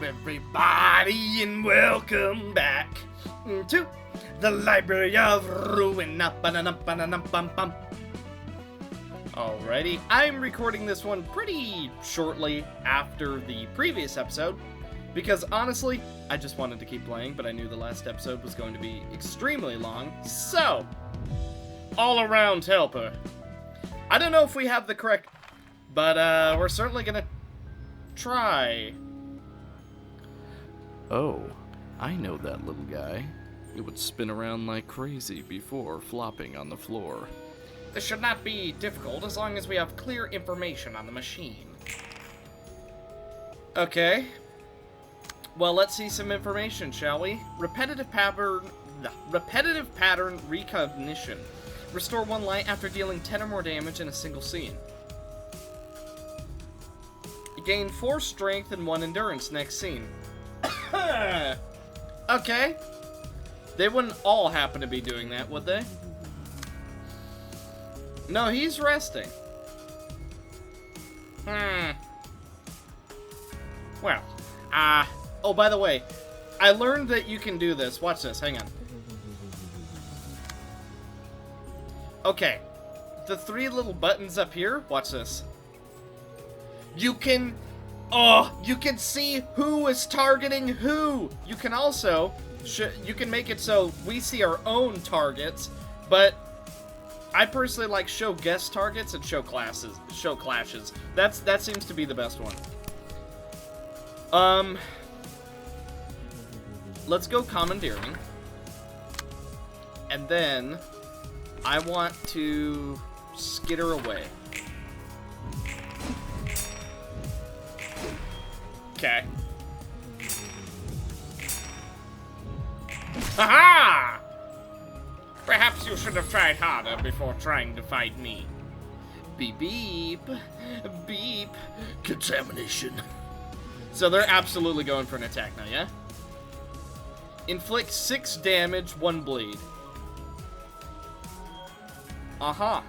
everybody, and welcome back to the Library of Ruina. Alrighty, I'm recording this one pretty shortly after the previous episode, because honestly, I just wanted to keep playing, but I knew the last episode was going to be extremely long, so, all-around helper. I don't know if we have the correct, but we're certainly gonna try. Oh, I know that little guy. It would spin around like crazy before flopping on the floor. This should not be difficult as long as we have clear information on the machine. Okay. Well, let's see some information, shall we? Repetitive pattern recognition. Restore 1 light after dealing 10 or more damage in a single scene. You gain 4 strength and 1 endurance next scene. Okay. They wouldn't all happen to be doing that, would they? No, he's resting. Well, oh, by the way, I learned that you can do this. Watch this, hang on. Okay, the 3 little buttons up here, watch this. You can see who is targeting who. You can also, you can make it so we see our own targets, but I personally like show guest targets and show clashes. That seems to be the best one. Let's go commandeering. And then I want to skitter away. Okay. Haha! Perhaps you should have tried harder before trying to fight me. Beep, beep. Beep. Contamination. So they're absolutely going for an attack now, yeah? Inflict 6 damage, 1 bleed. Uh-huh.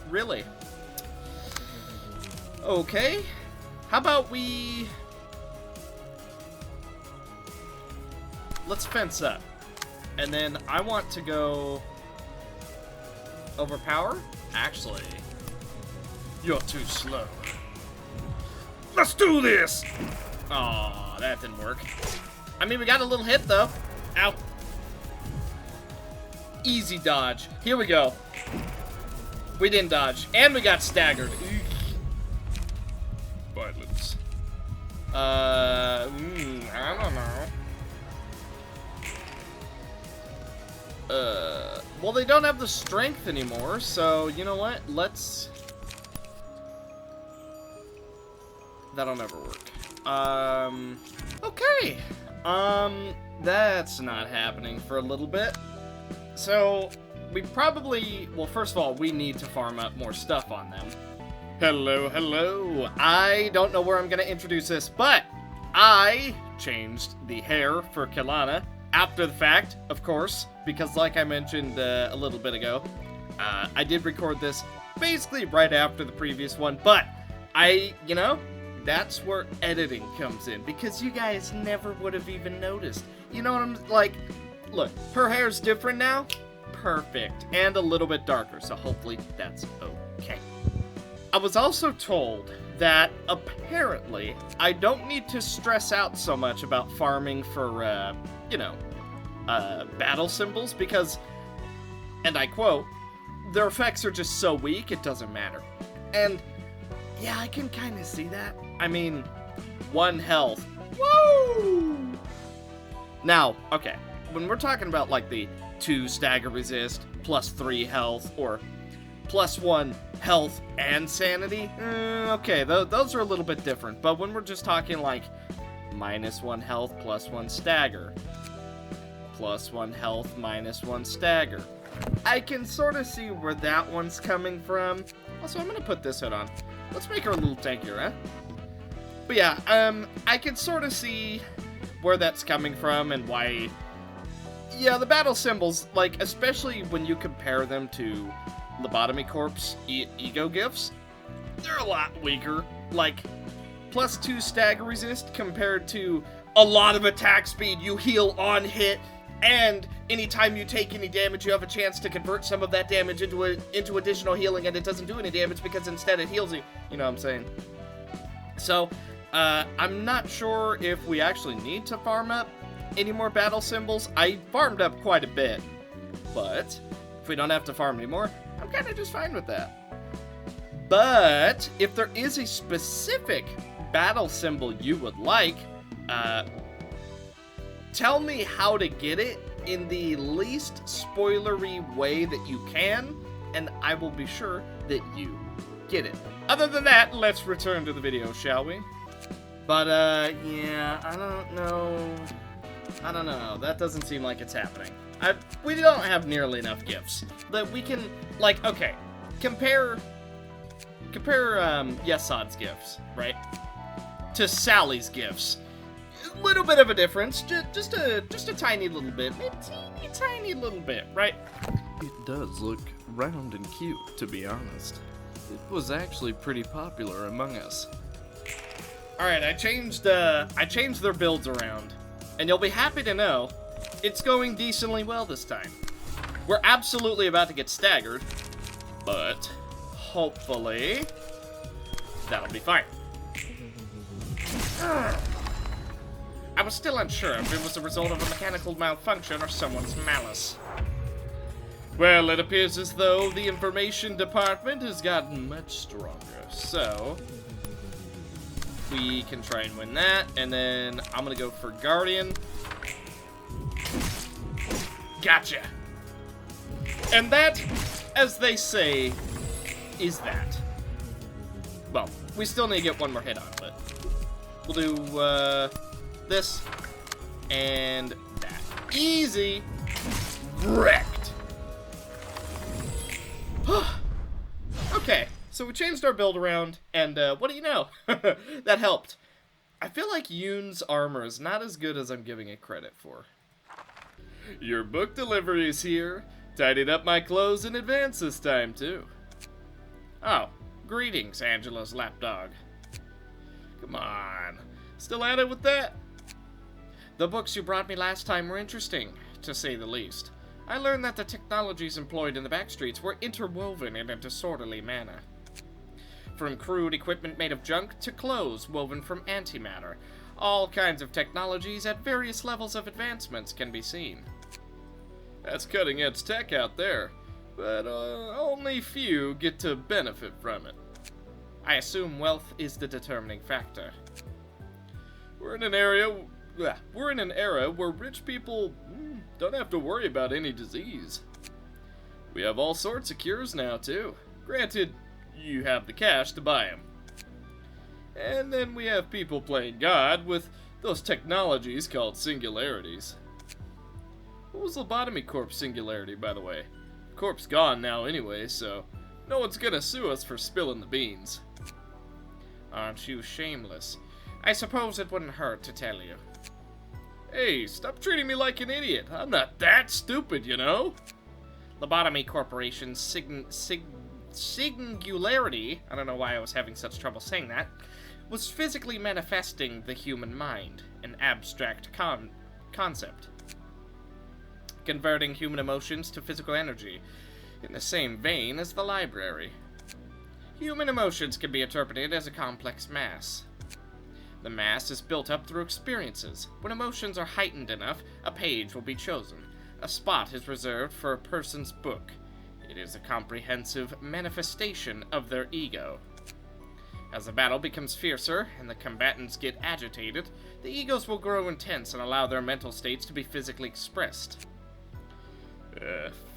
Really? Okay. How about we... Let's fence up. And then I want to go... Overpower? Actually, you're too slow. Let's do this! Aw, that didn't work. I mean, we got a little hit, though. Ow. Easy dodge. Here we go. We didn't dodge. And we got staggered. Violence. I don't know. Well, they don't have the strength anymore, so, you know what? Let's... That'll never work. Okay. That's not happening for a little bit. So, we probably... Well, first of all, we need to farm up more stuff on them. Hello, hello. I don't know where I'm going to introduce this, but I changed the hair for Kitteh after the fact, of course, because like I mentioned a little bit ago, I did record this basically right after the previous one, but you know, that's where editing comes in, because you guys never would have even noticed. You know what I'm, like, look, her hair's different now, perfect, and a little bit darker, so hopefully that's okay. I was also told that apparently I don't need to stress out so much about farming for, you know, battle symbols, because, and I quote, their effects are just so weak it doesn't matter. And yeah, I can kind of see that. I mean, 1 health. Woo! Now, okay, when we're talking about like the 2 stagger resist, plus 3 health, or plus 1 health and sanity, okay, those are a little bit different. But when we're just talking like minus 1 health, plus 1 stagger, plus 1 health, minus 1 stagger, I can sort of see where that one's coming from. Also, I'm gonna put this hood on. Let's make her a little tankier, huh? But yeah, I can sort of see where that's coming from and why. Yeah, the battle symbols, like, especially when you compare them to Lobotomy Corpse ego gifts, they're a lot weaker. Like, +2 stagger resist compared to a lot of attack speed. You heal on hit, and anytime you take any damage, you have a chance to convert some of that damage into additional healing, and it doesn't do any damage because instead it heals you. You know what I'm saying? So, I'm not sure if we actually need to farm up any more battle symbols. I farmed up quite a bit, but if we don't have to farm anymore, I'm kind of just fine with that. But if there is a specific battle symbol you would like, tell me how to get it in the least spoilery way that you can, and I will be sure that you get it. Other than that, let's return to the video, shall we? But, yeah, I don't know. That doesn't seem like it's happening. We don't have nearly enough gifts that we can, like, okay, compare Yesod's gifts, right, to Sally's gifts. A little bit of a difference, just a tiny little bit, a teeny tiny little bit, right? It does look round and cute, to be honest. It was actually pretty popular among us. Alright, I changed their builds around, and you'll be happy to know it's going decently well this time. We're absolutely about to get staggered, but hopefully that'll be fine. I was still unsure if it was the result of a mechanical malfunction or someone's malice. Well, it appears as though the information department has gotten much stronger, so we can try and win that, and then I'm gonna go for Guardian. Gotcha! And that, as they say, is that. Well, we still need to get one more hit on it, but we'll do, this, and that. Easy! Wrecked! Okay, so we changed our build around, and what do you know? That helped. I feel like Yoon's armor is not as good as I'm giving it credit for. Your book delivery is here. Tidied up my clothes in advance this time, too. Oh, greetings, Angela's lapdog. Come on, still at it with that? The books you brought me last time were interesting, to say the least. I learned that the technologies employed in the backstreets were interwoven in a disorderly manner. From crude equipment made of junk to clothes woven from antimatter, all kinds of technologies at various levels of advancements can be seen. That's cutting-edge tech out there, but only few get to benefit from it. I assume wealth is the determining factor. We're in an era where rich people don't have to worry about any disease. We have all sorts of cures now, too. Granted, you have the cash to buy them. And then we have people playing God with those technologies called singularities. What was Lobotomy Corp's singularity, by the way? Corp's gone now anyway, so no one's gonna sue us for spilling the beans. Aren't you shameless? I suppose it wouldn't hurt to tell you. Hey, stop treating me like an idiot. I'm not that stupid, you know? Lobotomy Corporation's singularity, I don't know why I was having such trouble saying that, was physically manifesting the human mind, an abstract concept. Converting human emotions to physical energy, in the same vein as the library. Human emotions can be interpreted as a complex mass. The mass is built up through experiences. When emotions are heightened enough, a page will be chosen. A spot is reserved for a person's book. It is a comprehensive manifestation of their ego. As the battle becomes fiercer and the combatants get agitated, the egos will grow intense and allow their mental states to be physically expressed.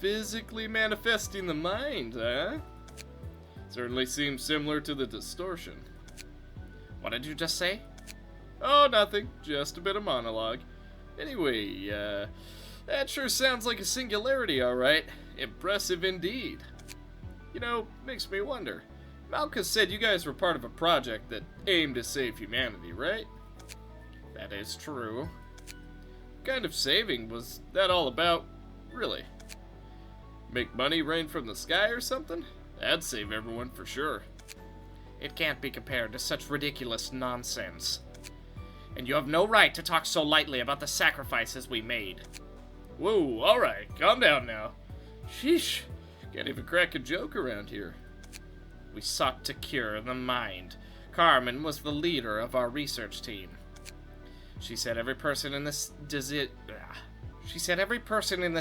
Physically manifesting the mind, huh? Certainly seems similar to the distortion. What did you just say? Oh, nothing. Just a bit of monologue. Anyway, that sure sounds like a singularity, alright. Impressive indeed. You know, makes me wonder. Malchus said you guys were part of a project that aimed to save humanity, right? That is true. What kind of saving was that all about, really? Make money rain from the sky or something? That'd save everyone for sure. It can't be compared to such ridiculous nonsense. And you have no right to talk so lightly about the sacrifices we made. Whoa, alright, calm down now. Sheesh, can't even crack a joke around here. We sought to cure the mind. Carmen was the leader of our research team. She said every person in this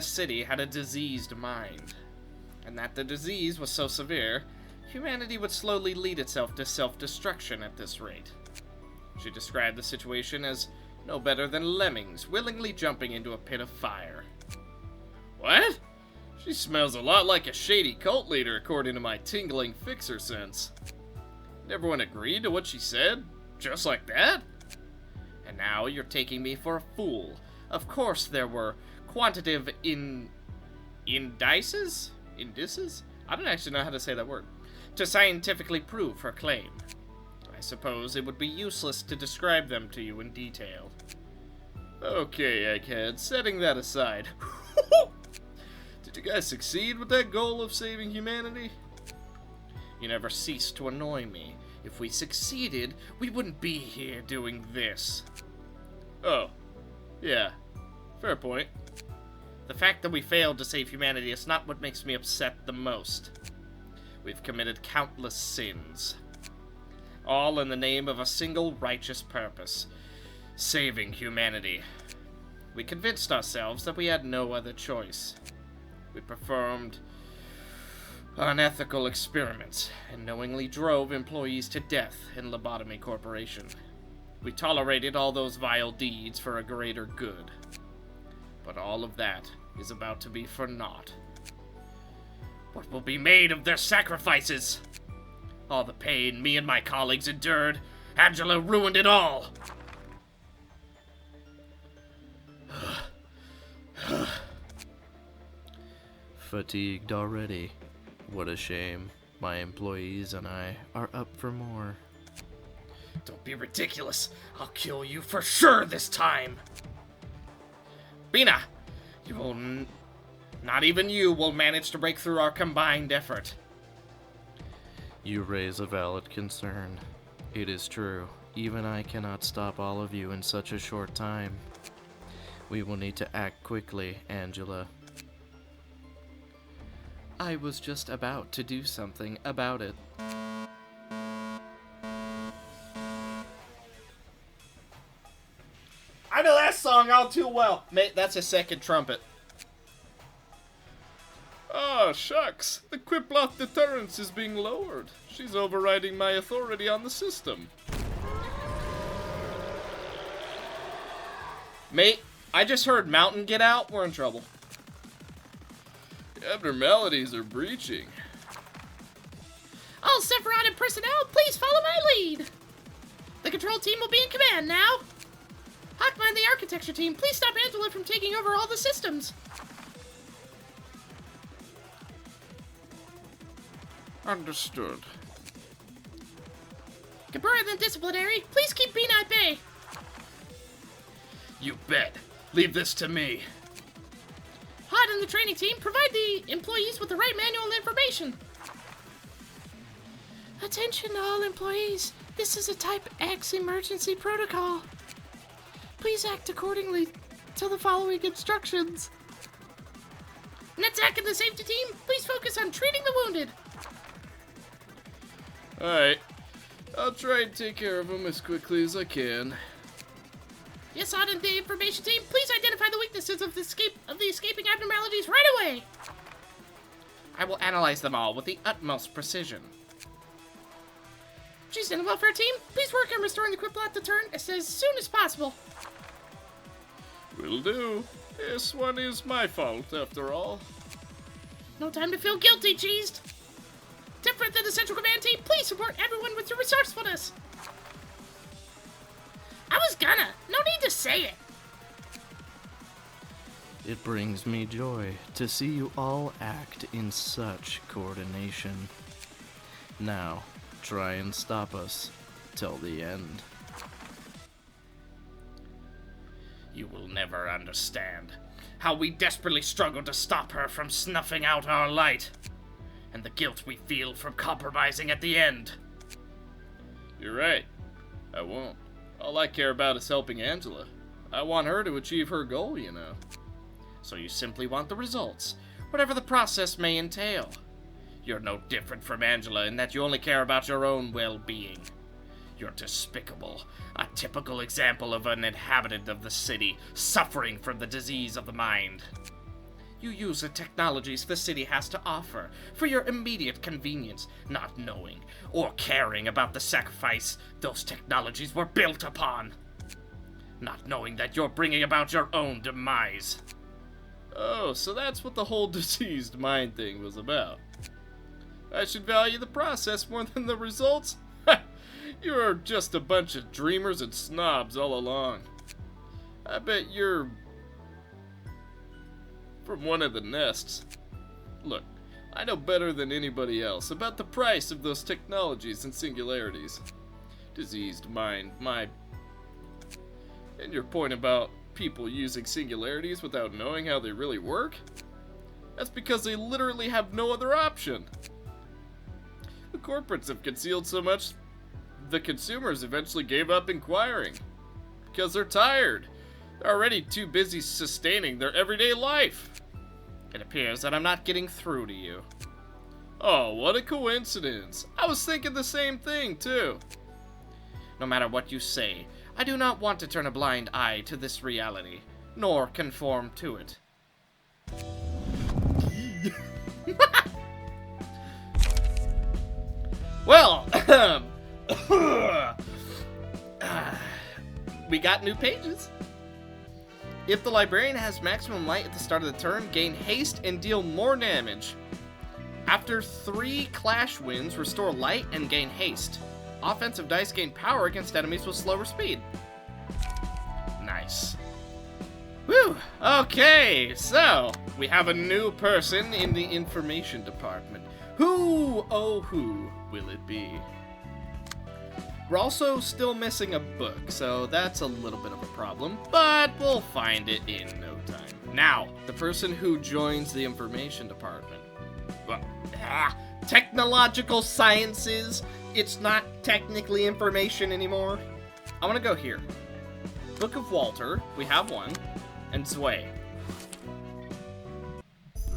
city had a diseased mind, and that the disease was so severe, humanity would slowly lead itself to self-destruction at this rate. She described the situation as no better than lemmings willingly jumping into a pit of fire. What? She smells a lot like a shady cult leader, according to my tingling fixer sense. And everyone agreed to what she said? Just like that? And now you're taking me for a fool. Of course there were quantitative indices? I don't actually know how to say that word. To scientifically prove her claim. I suppose it would be useless to describe them to you in detail. Okay, egghead, setting that aside. Did you guys succeed with that goal of saving humanity? You never ceased to annoy me. If we succeeded, we wouldn't be here doing this. Oh, yeah, fair point. The fact that we failed to save humanity is not what makes me upset the most. We've committed countless sins, all in the name of a single righteous purpose: saving humanity. We convinced ourselves that we had no other choice. We performed unethical experiments and knowingly drove employees to death in Lobotomy Corporation. We tolerated all those vile deeds for a greater good. But all of that is about to be for naught. What will be made of their sacrifices? All the pain me and my colleagues endured, Angela ruined it all! Fatigued already. What a shame. My employees and I are up for more. Don't be ridiculous. I'll kill you for sure this time. Bina, you will not even you will manage to break through our combined effort. You raise a valid concern. It is true. Even I cannot stop all of you in such a short time. We will need to act quickly, Angela. I was just about to do something about it. I know that song all too well. Mate, that's a second trumpet. Oh, shucks. The Quiplot deterrence is being lowered. She's overriding my authority on the system. Mate, I just heard Mountain get out. We're in trouble. The abnormalities are breaching. All Sephiroth personnel, please follow my lead. The control team will be in command now. Hawkman and the architecture team, please stop Angela from taking over all the systems. Understood. Kabura and the disciplinary, please keep Bina at bay. You bet. Leave this to me. Hod and the training team, provide the employees with the right manual and information. Attention all employees. This is a Type X emergency protocol. Please act accordingly to the following instructions. NetZack and the safety team, please focus on treating the wounded. Alright. I'll try and take care of them as quickly as I can. Yes, Hod and the information team, please identify the weaknesses of the escaping abnormalities right away. I will analyze them all with the utmost precision. Cheese and the welfare team, please work on restoring the Quiplot deterrent as soon as possible. Will do. This one is my fault, after all. No time to feel guilty, Cheesed. Different than the Central Command team, please support everyone with your resourcefulness. I was gonna. No need to say it. It brings me joy to see you all act in such coordination. Now, try and stop us till the end. You will never understand how we desperately struggle to stop her from snuffing out our light, and the guilt we feel from compromising at the end. You're right. I won't. All I care about is helping Angela. I want her to achieve her goal, you know. So you simply want the results, whatever the process may entail. You're no different from Angela in that you only care about your own well-being. You're despicable, a typical example of an inhabitant of the city suffering from the disease of the mind. You use the technologies the city has to offer for your immediate convenience, not knowing or caring about the sacrifice those technologies were built upon. Not knowing that you're bringing about your own demise. Oh, so that's what the whole diseased mind thing was about. I should value the process more than the results? You're just a bunch of dreamers and snobs all along. I bet you're from one of the nests. Look, I know better than anybody else about the price of those technologies and singularities. Diseased mind, and your point about people using singularities without knowing how they really work? That's because they literally have no other option. The corporates have concealed so much, the consumers eventually gave up inquiring. Because they're tired. They're already too busy sustaining their everyday life. It appears that I'm not getting through to you. Oh, what a coincidence. I was thinking the same thing, too. No matter what you say, I do not want to turn a blind eye to this reality, nor conform to it. Well, we got new pages. If the librarian has maximum light at the start of the turn, gain haste and deal more damage. After 3 clash wins, restore light and gain haste. Offensive dice gain power against enemies with slower speed. Nice. Whew. Okay, so we have a new person in the information department. Who, oh who, will it be? We're also still missing a book, so that's a little bit of a problem, but we'll find it in no time. Now, the person who joins the information department. Well, technological sciences. It's not technically information anymore. I'm gonna go here. Book of Walter, we have one, and Zwei.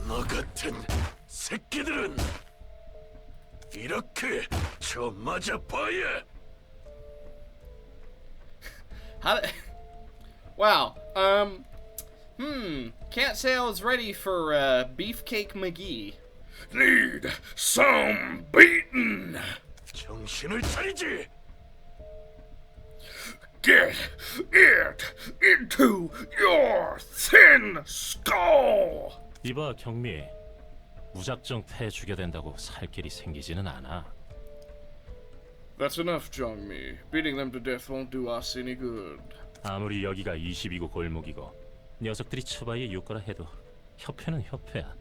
너 같은 새끼들은 이렇게 저 맞아봐야. How wow, can't say I was ready for, Beefcake McGee. Need some beating. 정신을 차리지. Get it into your thin skull. 이봐 경미, 무작정 패 죽여 된다고 살 길이 생기지는 않아. That's enough, Jongmi. Beating them to death won't do us any good. 아무리 여기가 20이고 골목이고 녀석들이 처바에 육거라 해도 협회는 협회야.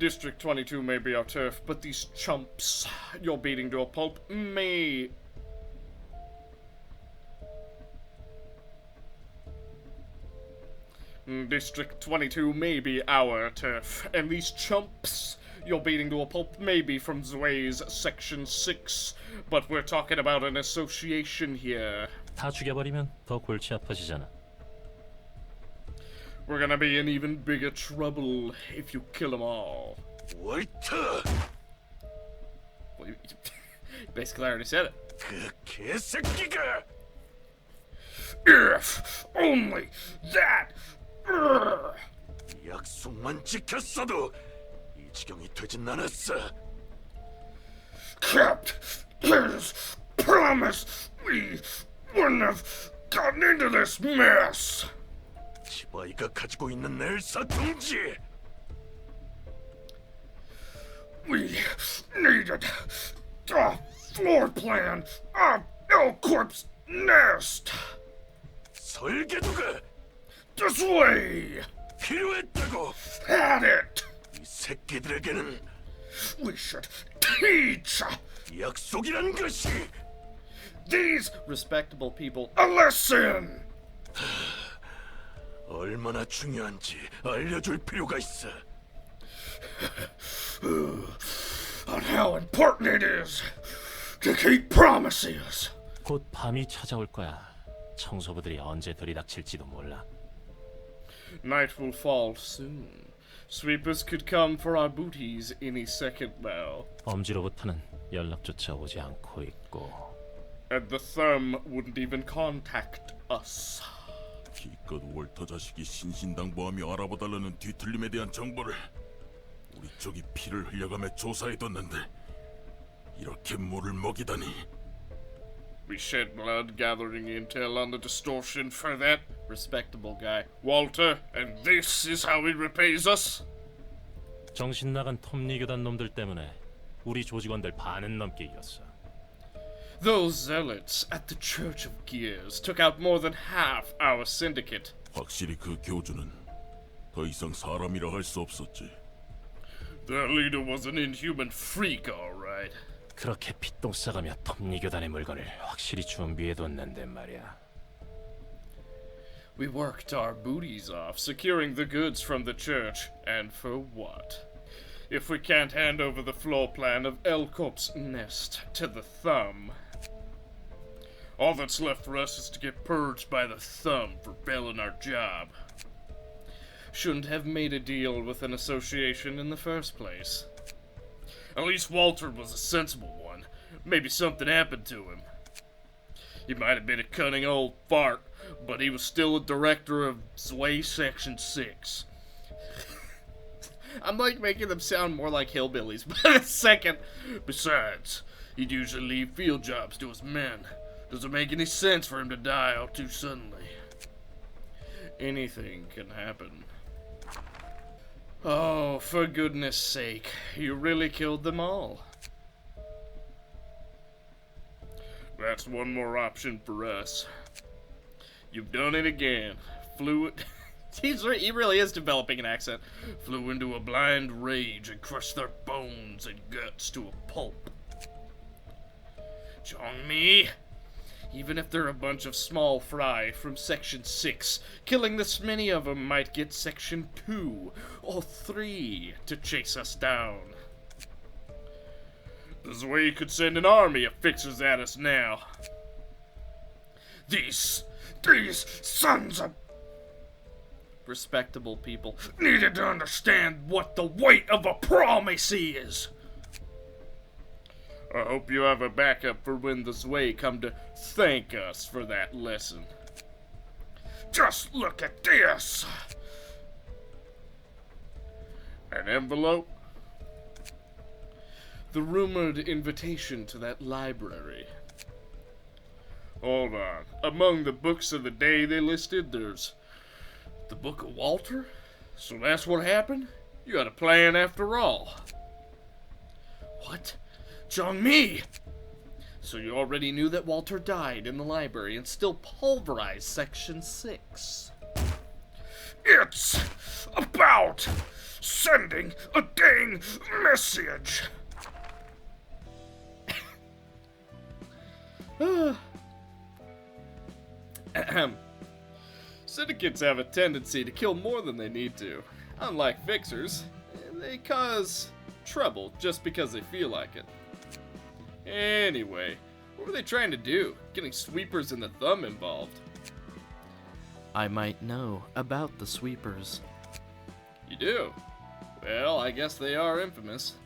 District 22 may be our turf, but these chumps you're beating to a pulp may... District 22 may be our turf, and these chumps you're beating to a pulp may be from Zwei's Section 6, but we're talking about an association here. 다 죽여버리면 더 골치 아파지잖아. We're gonna be in even bigger trouble if you kill them all. 월터. Well, you basically already said it. 그 개새끼가. If only that. 약속만 지켰어도 이 지경이 되진 않았어. Kept his promise. We wouldn't have gotten into this mess. 치바이가 가지고 있는 엘사 둥지. We needed a floor plan of L-Corp's nest. 설계도가 This way. 필요했다고. Had it. 이 새끼들에게는 We should teach 약속이란 것이 these respectable people a lesson. 얼마나 중요한지 알려줄 필요가 있어. On how important it is to keep promises. 곧 밤이 찾아올 거야. 청소부들이 언제 들이닥칠지도 몰라. Night will fall soon. Sweepers could come for our booties any second now. 엄지로부터는 연락조차 오지 않고 있고. And the thumb wouldn't even contact us. 기껏 월터 자식이 신신당부하며 알아봐달라는 뒤틀림에 대한 정보를 우리 쪽이 피를 흘려가며 조사해뒀는데 이렇게 물을 먹이다니. We shed blood gathering intel on the distortion for that respectable guy, Walter, and this is how he repays us? 정신 나간 톱니교단 놈들 때문에 우리 조직원들 반은 넘게 잃었어. Those zealots at the Church of Gears took out more than half our syndicate. 확실히 그 교주는 더 이상 사람이라 할 수 없었지. Their leader was an inhuman freak, all right. 그렇게 핏똥 싸가며 톱니교단의 물건을 확실히 준비해뒀는데 말이야. We worked our booties off, securing the goods from the church, and for what? If we can't hand over the floor plan of Elkop's nest to the thumb. All that's left for us is to get purged by the thumb for failing our job. Shouldn't have made a deal with an association in the first place. At least Walter was a sensible one. Maybe something happened to him. He might have been a cunning old fart, but he was still a director of Zway Section 6. I'm like making them sound more like hillbillies, but a second. Besides, he'd usually leave field jobs to his men. Doesn't make any sense for him to die all too suddenly. Anything can happen. Oh, for goodness sake, you really killed them all. That's one more option for us. You've done it again. He really is developing an accent. Flew into a blind rage and crushed their bones and guts to a pulp. Chong-mi, even if they're a bunch of small fry from Section 6, killing this many of them might get Section 2 or 3 to chase us down. This way you could send an army of fixers at us now. These sons of respectable people needed to understand what the weight of a promise is. I hope you have a backup for when the Zwei come to thank us for that lesson. Just look at this! An envelope? The rumored invitation to that library. Hold on. Among the books of the day they listed, there's the Book of Walter? So that's what happened? You had a plan after all. What? Chong-mi! So you already knew that Walter died in the library and still pulverized Section 6. It's about sending a dang message! Syndicates have a tendency to kill more than they need to. Unlike fixers, they cause trouble just because they feel like it. Anyway, what were they trying to do? Getting sweepers and the thumb involved. I might know about the sweepers. You do? Well, I guess they are infamous.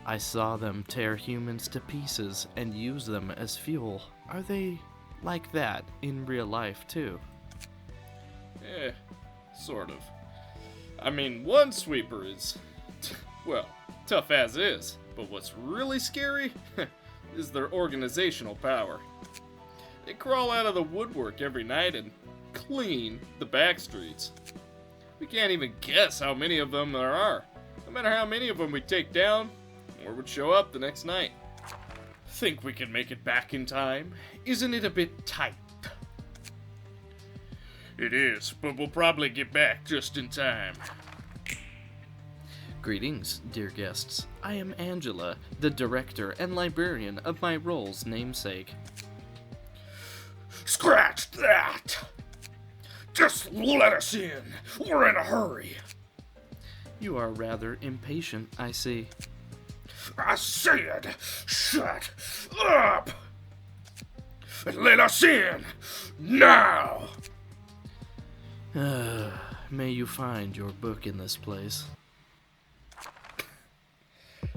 I saw them tear humans to pieces and use them as fuel. Are they like that in real life, too? Sort of. I mean, one sweeper is, well, tough as is, but what's really scary is their organizational power. They crawl out of the woodwork every night and clean the back streets. We can't even guess how many of them there are. No matter how many of them we take down, more would show up the next night. Think we can make it back in time? Isn't it a bit tight? It is, but we'll probably get back just in time. Greetings, dear guests. I am Angela, the director and librarian of my role's namesake. Scratch that! Just let us in. We're in a hurry. You are rather impatient, I see. I said, shut up! Let us in, now! May you find your book in this place.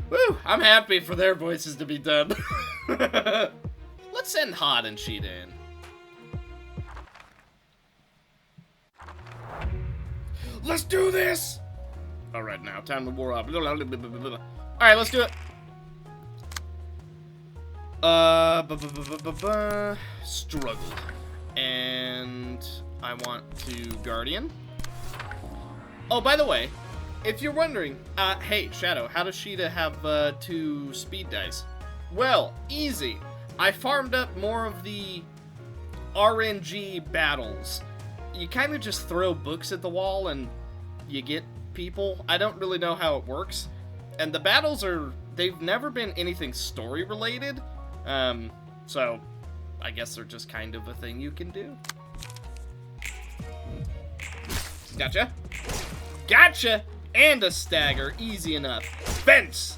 Woo! I'm happy for their voices to be done. Let's send Hod and Sheeta in. Let's do this! Alright, now, time to war up. Alright, let's do it. Struggle. And I want to Guardian. Oh, by the way, if you're wondering, hey, Shadow, how does Sheeta have 2 speed dice? Well, easy. I farmed up more of the RNG battles. You kind of just throw books at the wall and you get people. I don't really know how it works. And the battles they've never been anything story related. So I guess they're just kind of a thing you can do. Gotcha. Gotcha! And a stagger, easy enough. Fence!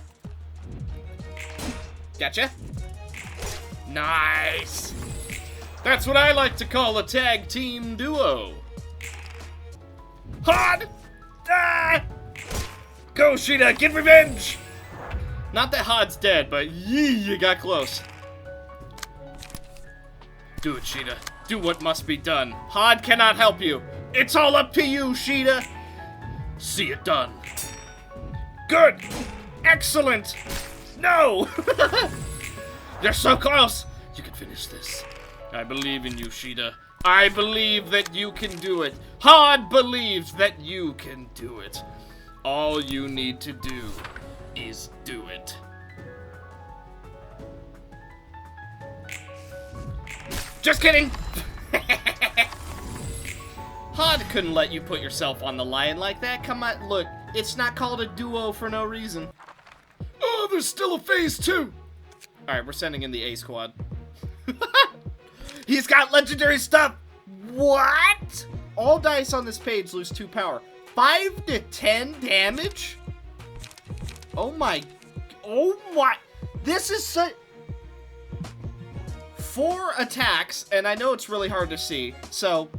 Gotcha. Nice! That's what I like to call a tag team duo. Hod! Ah! Go, Sheeta, get revenge! Not that Hod's dead, but you got close. Do it, Sheeta. Do what must be done. Hod cannot help you. It's all up to you, Sheeta. See it done. Good! Excellent! No! You're so close! You can finish this. I believe in you, Sheeta. I believe that you can do it. Hod believes that you can do it. All you need to do is do it. Just kidding! Hod couldn't let you put yourself on the line like that. Come on, look, it's not called a duo for no reason. Oh, there's still a phase 2! Alright, we're sending in the A squad. He's got legendary stuff! What? All dice on this page lose 2 power. 5 to 10 damage? Oh my. This is such. 4 attacks, and I know it's really hard to see, so.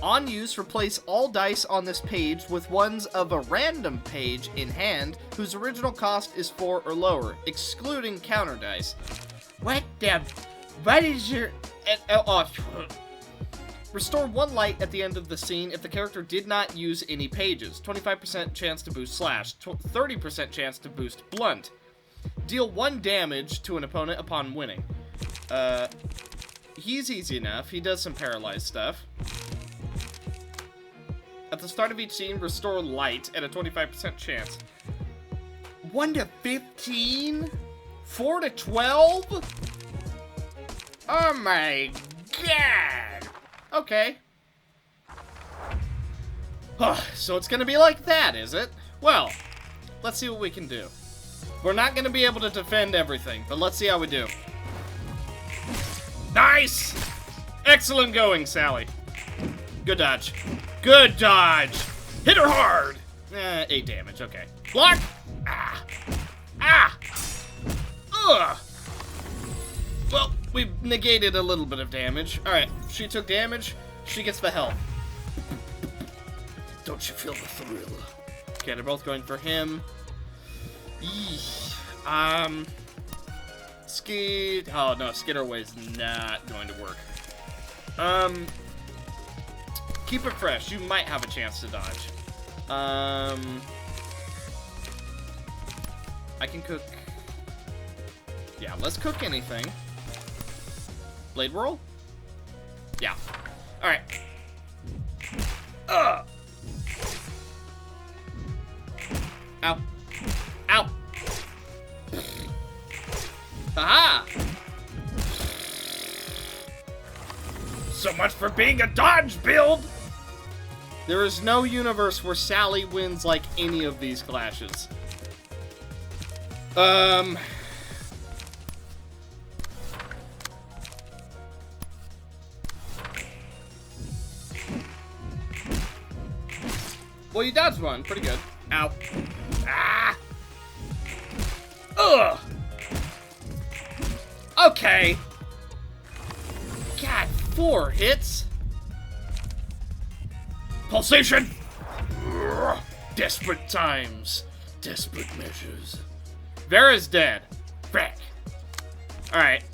On use, replace all dice on this page with ones of a random page in hand whose original cost is 4 or lower, excluding counter dice. What is your... Restore 1 light at the end of the scene if the character did not use any pages. 25% chance to boost slash, 30% chance to boost blunt. Deal 1 damage to an opponent upon winning. He's easy enough. He does some paralyzed stuff. At the start of each scene, restore light at a 25% chance. 1 to 15? 4 to 12? Oh my god! Okay. So it's gonna be like that, is it? Well, let's see what we can do. We're not gonna be able to defend everything, but let's see how we do. Nice! Excellent going, Sally. Good dodge. Good dodge! Hit her hard! 8 damage, okay. Block! Ah! Ah! Ugh! Well, we negated a little bit of damage. Alright, she took damage, she gets the health. Don't you feel the thrill? Okay, they're both going for him. Skid... Oh, no, Skitterway's not going to work. Keep it fresh. You might have a chance to dodge. I can cook... Yeah, let's cook anything. Blade roll? Yeah. Alright. Ow. Ow. Aha! So much for being a dodge build! There is no universe where Sally wins like any of these clashes. Well, you dodged one. Pretty good. Ow. Ah! Okay. God, 4 hits. Pulsation. Desperate times. Desperate measures. Vera's dead. Frick. Alright.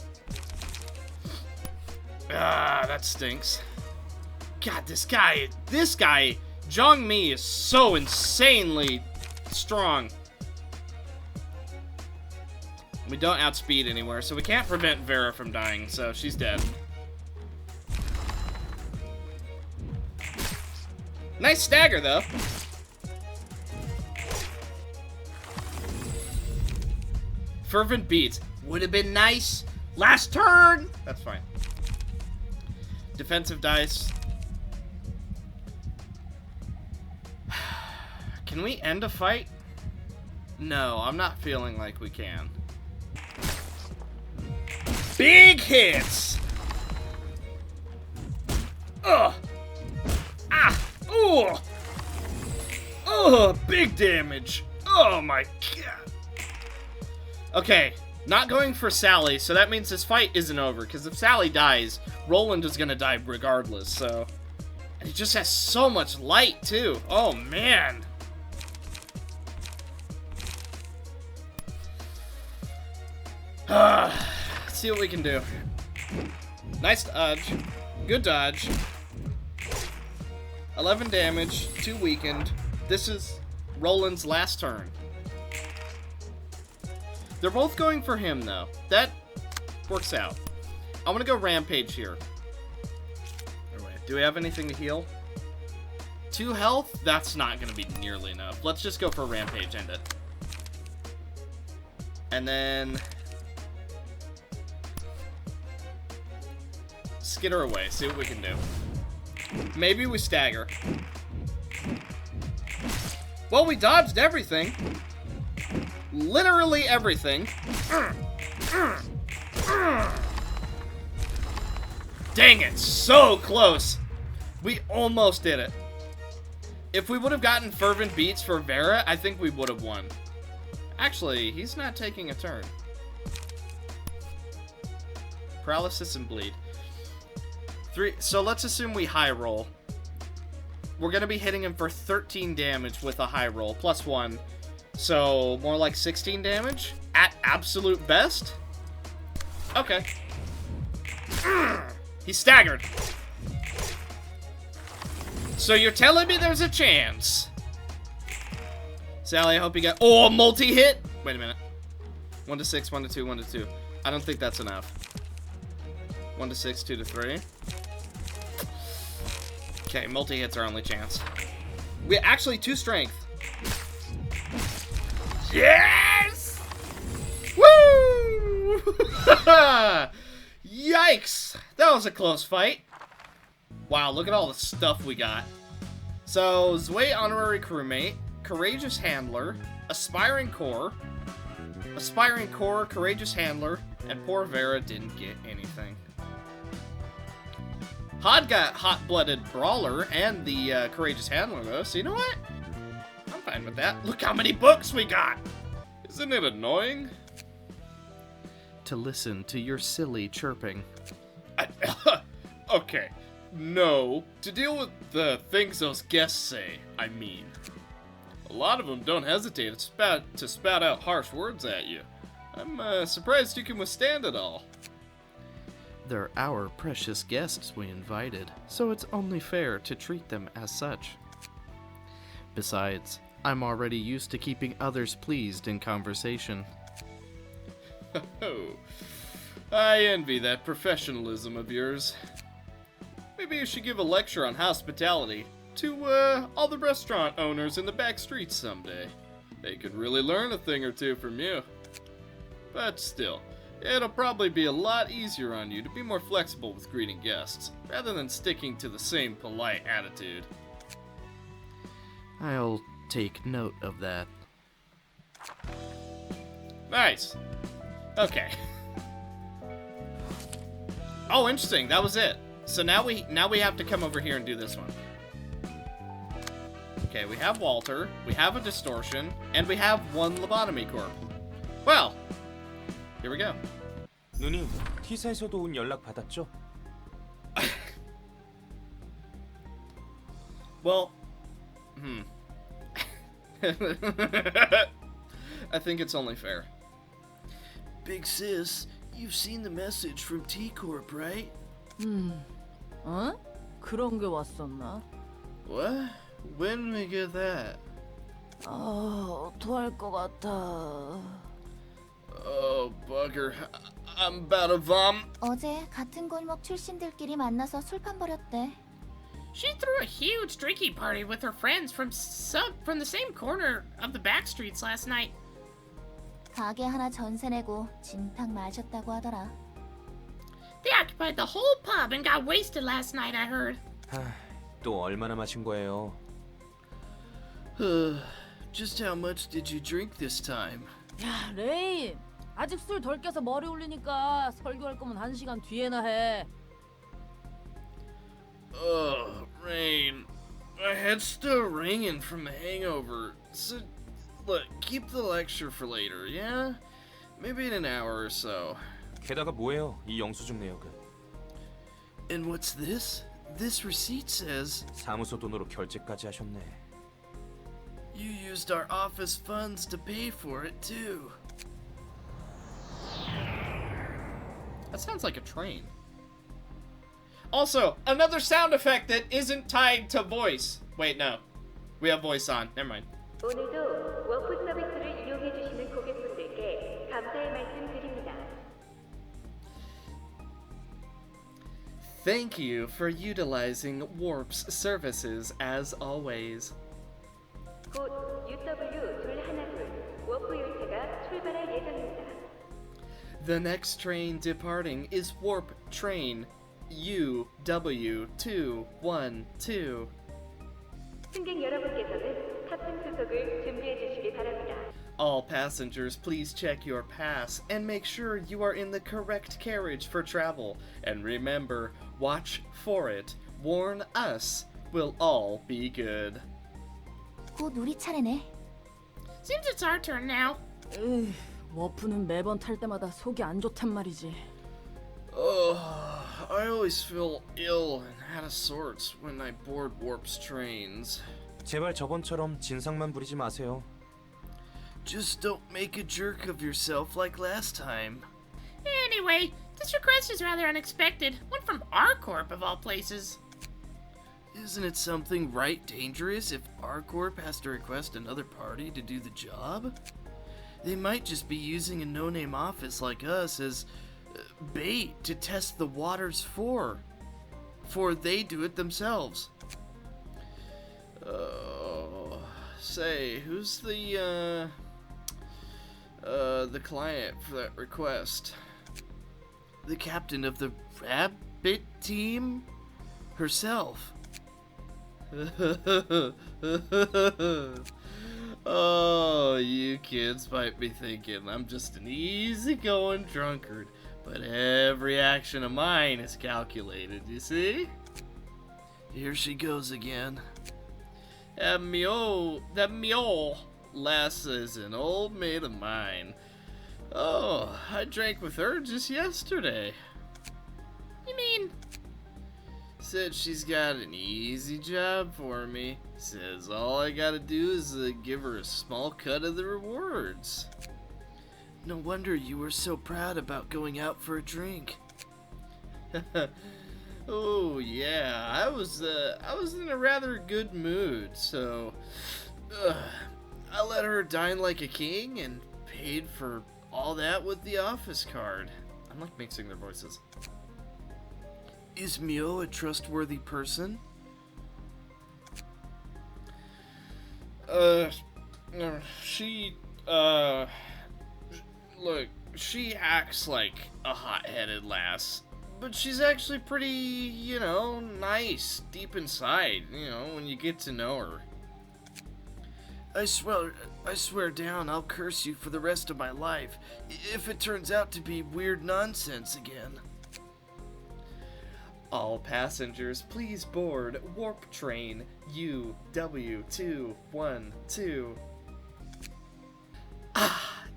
Ah, that stinks. God, this guy, Zhongmi is so insanely strong. We don't outspeed anywhere, so we can't prevent Vera from dying, so she's dead. Nice stagger, though. Fervent beats. Would have been nice. Last turn! That's fine. Defensive dice. Can we end a fight? No, I'm not feeling like we can. Big hits! Ugh! Ah! Ooh! Ugh! Big damage! Oh my god! Okay, not going for Sally, so that means this fight isn't over, because if Sally dies, Roland is gonna die regardless, so... And he just has so much light, too. Oh, man! Let's see what we can do. Nice dodge. Good dodge. 11 damage, 2 weakened. This is Roland's last turn. They're both going for him, though. That works out. I'm gonna go Rampage here. Do we have anything to heal? 2 health? That's not gonna be nearly enough. Let's just go for Rampage, end it. And then... skitter away, see what we can do. Maybe we stagger. Well, we dodged everything. Literally everything. Dang it, so close. We almost did it. If we would have gotten Fervent Beats for Vera, I think we would have won. Actually, he's not taking a turn. Paralysis and Bleed. 3. So let's assume we high roll. We're going to be hitting him for 13 damage with a high roll, plus 1. So more like 16 damage at absolute best. Okay. He's staggered. So you're telling me there's a chance? Sally, I hope you got... Oh, a multi-hit? Wait a minute. 1 to 6, 1 to 2, 1 to 2. I don't think that's enough. 1 to 6, 2 to 3. Okay, multi-hit's our only chance. We actually 2 strength. Yes! Woo! Yikes! That was a close fight. Wow, look at all the stuff we got. So, Zwei Honorary Crewmate, Courageous Handler, Aspiring Core, Courageous Handler, and poor Vera didn't get anything. Hod got Hot-Blooded Brawler and the Courageous Handler, though, so you know what? I'm fine with that. Look how many books we got! Isn't it annoying? To listen to your silly chirping. Okay. No. To deal with the things those guests say, I mean. A lot of them don't hesitate to spout out harsh words at you. I'm surprised you can withstand it all. They're our precious guests we invited, so it's only fair to treat them as such. Besides, I'm already used to keeping others pleased in conversation. Oh, I envy that professionalism of yours. Maybe you should give a lecture on hospitality to all the restaurant owners in the back streets someday. They could really learn a thing or two from you. But still, it'll probably be a lot easier on you to be more flexible with greeting guests, rather than sticking to the same polite attitude. I'll take note of that. Nice. Okay. Oh, interesting. That was it. So now we have to come over here and do this one. Okay, we have Walter, we have a Distortion, and we have 1 Lobotomy Corp. Well, here we go. 누님, T사에서도 온 연락 받았죠? Well, I think it's only fair. Big sis, you've seen the message from T-Corp, right? 어? 그런 게 왔었나? What? When did we get that? 어떡할 것 같아. Oh, bugger. I'm about to vom. 어제 같은 골목 출신들끼리 만나서 술판 벌였대. She threw a huge drinking party with her friends from the same corner of the back streets last night. 가게 하나 전세 내고 진탕 마셨다고 하더라. They occupied the whole pub and got wasted last night, I heard. 또 얼마나 마신 거예요? Just how much did you drink this time? 야, 레인. 아직 술 덜 깨서 머리 울리니까 설교할 거면 1시간 뒤에나 해. Oh, Rain. My head's still ringing from the hangover. So, look, keep the lecture for later, yeah? Maybe in an hour or so. 게다가 뭐예요? 이 영수증 내역은. And what's this? This receipt says 사무소 돈으로 결제까지 하셨네. you used our office funds to pay for it, too. That sounds like a train. Also, another sound effect that isn't tied to voice. Wait, no. We have voice on. Never mind. 오늘도 워프 서비스를 이용해 주시는 고객분들께 감사의 말씀 드립니다. Thank you for utilizing Warp's services as always. 곧 UW212 워프 열차가 출발할 예정입니다. The next train departing is Warp Train UW212. 승객 여러분께서는 탑승 수속을 준비해 주시기 바랍니다. All passengers, please check your pass and make sure you are in the correct carriage for travel. And remember, watch for it. Warn us. We'll all be good. 곧 우리 차례네. Seems it's our turn now. 으, 워프는 매번 탈 때마다 속이 안 좋단 말이지. I always feel ill and out of sorts when I board Warp's trains. 제발 저번처럼 진상만 부리지 마세요. Just don't make a jerk of yourself like last time. Anyway, this request is rather unexpected. One from our corp of all places. Isn't it something right dangerous if our corp has to request another party to do the job? They might just be using a no-name office like us as bait to test the waters before they do it themselves. Oh, say, who's the client for that request? The captain of the rabbit team herself. Oh, you kids might be thinking I'm just an easygoing drunkard, but every action of mine is calculated, you see? Here she goes again. That mule lass is an old maid of mine. Oh, I drank with her just yesterday. You mean, Said she's got an easy job for me. Says all I gotta do is give her a small cut of the rewards. No wonder you were so proud about going out for a drink. Oh yeah, I was in a rather good mood, so I let her dine like a king and paid for all that with the office card. I'm like mixing their voices. Is Mio a trustworthy person? She, look, she acts like a hot-headed lass, but she's actually pretty, nice deep inside, when you get to know her. I swear down I'll curse you for the rest of my life if it turns out to be weird nonsense again. All passengers, please board Warp Train UW212.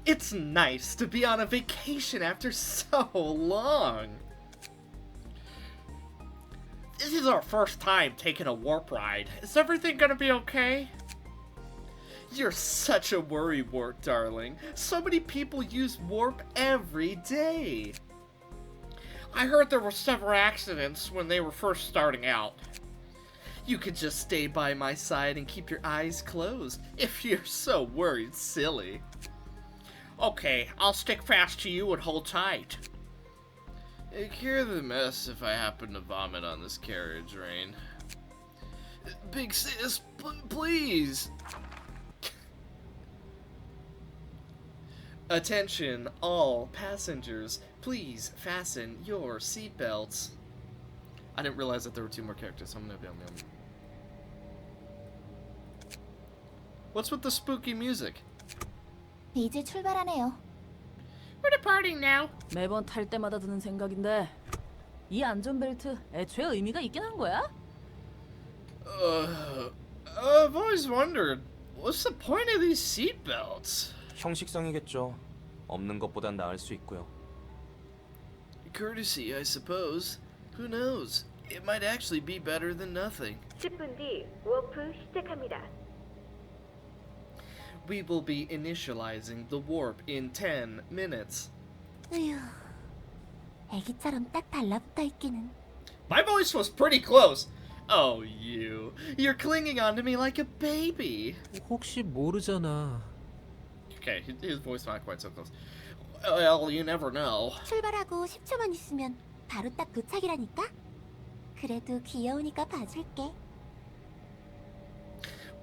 It's nice to be on a vacation after so long. This is our first time taking a warp ride. Is everything gonna be okay? You're such a worrywart, darling. So many people use warp every day. I heard there were several accidents when they were first starting out. You could just stay by my side and keep your eyes closed if you're so worried, silly. Okay, I'll stick fast to you and hold tight. Cure the mess if I happen to vomit on this carriage, Rain. Big sis, please! Attention, all passengers. Please fasten your seatbelts. I didn't realize that there were 2 more characters. What's with the spooky music? 이제 출발하네요. We're departing now. 매번 탈 때마다 드는 생각인데 이 안전벨트 애초에 의미가 있긴 한 거야? I've always wondered, what's the point of these seatbelts? 형식상이겠죠. 없는 것보단 나을 수 있고요. Courtesy, I suppose. Who knows? It might actually be better than nothing. 10분 뒤 워프 시작합니다. We will be initializing the warp in 10 minutes. 으휴, 애기처럼 딱 달라붙어 있기는. My voice was pretty close. Oh, you're clinging onto me like a baby. 혹시 모르잖아. Okay, his voice not quite so close. Well, you never know. 출발하고 10초만 있으면 바로 딱 도착이라니까. 그래도 귀여우니까 봐줄게.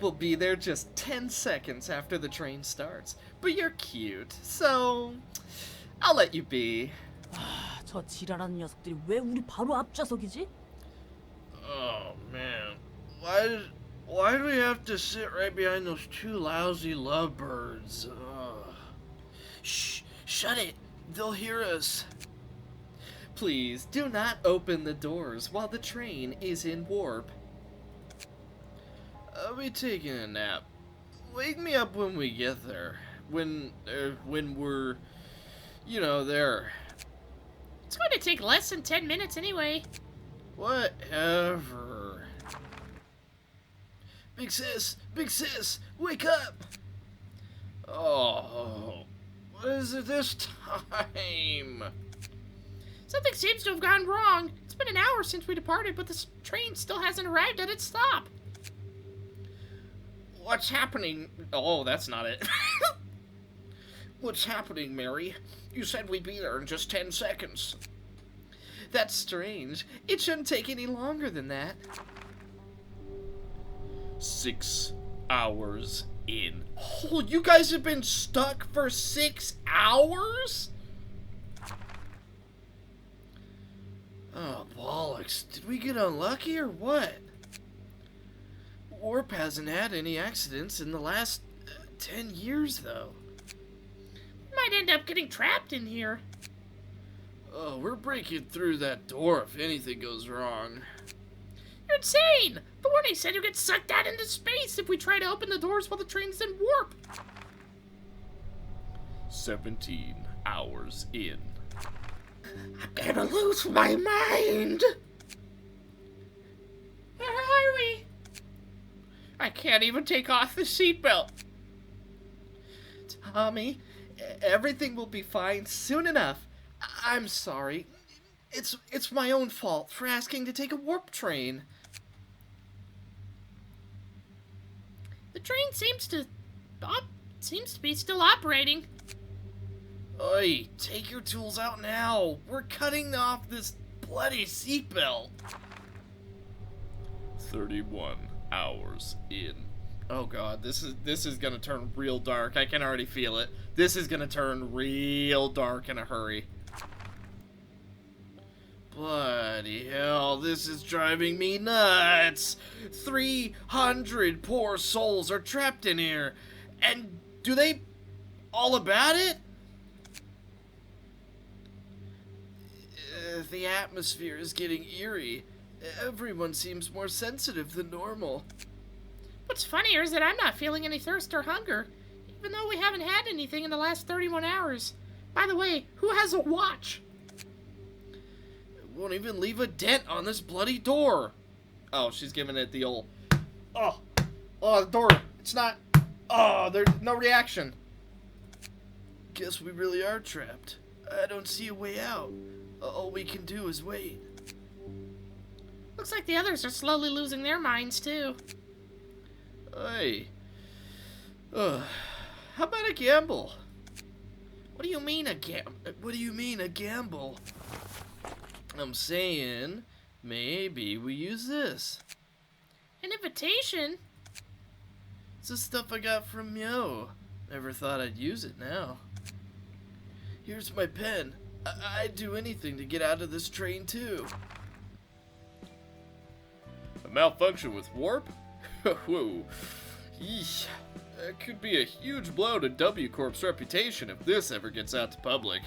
We'll be there just 10 seconds after the train starts. But you're cute, so I'll let you be. 저 지랄하는 녀석들이 왜 우리 바로 앞좌석이지? Oh man, why do we have to sit right behind those 2 lousy lovebirds? Shh, shut it. They'll hear us. Please do not open the doors while the train is in warp. I'll be taking a nap. Wake me up when we get there. When we're, there. It's going to take less than 10 minutes anyway. Whatever. Big sis, wake up! Oh, what is it this time? Something seems to have gone wrong. It's been an hour since we departed, but this train still hasn't arrived at its stop. What's happening? Oh, that's not it. What's happening, Mary? You said we'd be there in just 10 seconds. That's strange. It shouldn't take any longer than that. 6 hours in. Oh, you guys have been stuck for 6 hours? Oh, bollocks. Did we get unlucky or what? Warp hasn't had any accidents in the last 10 years, though. Might end up getting trapped in here. Oh, we're breaking through that door if anything goes wrong. You're insane! The warning said you get sucked out into space if we try to open the doors while the train's in warp. 17 hours in. I'm gonna lose my mind! Where are we? I can't even take off the seatbelt. Tommy, everything will be fine soon enough. I'm sorry. It's my own fault for asking to take a warp train. The train seems to be still operating. Oi, take your tools out now. We're cutting off this bloody seatbelt. 31 hours in. Oh god, this is gonna turn real dark. I can already feel it. This is gonna turn real dark in a hurry. Bloody hell, this is driving me nuts. 300 poor souls are trapped in here. And do they all about it? The atmosphere is getting eerie. Everyone seems more sensitive than normal. What's funnier is that I'm not feeling any thirst or hunger. even though we haven't had anything in the last 31 hours. By the way, who has a watch? It won't even leave a dent on this bloody door. Oh, she's giving it the old... Oh, the door. It's not... Oh, there's no reaction. Guess we really are trapped. I don't see a way out. All we can do is wait. Looks like the others are slowly losing their minds, too. Hey. How about a gamble? What do you mean a gamble? I'm saying, maybe we use this. An invitation? It's the stuff I got from Yo. Never thought I'd use it now. Here's my pen. I'd do anything to get out of this train, too. A malfunction with warp? Whoa. Yeesh. That could be a huge blow to W Corp's reputation if this ever gets out to public.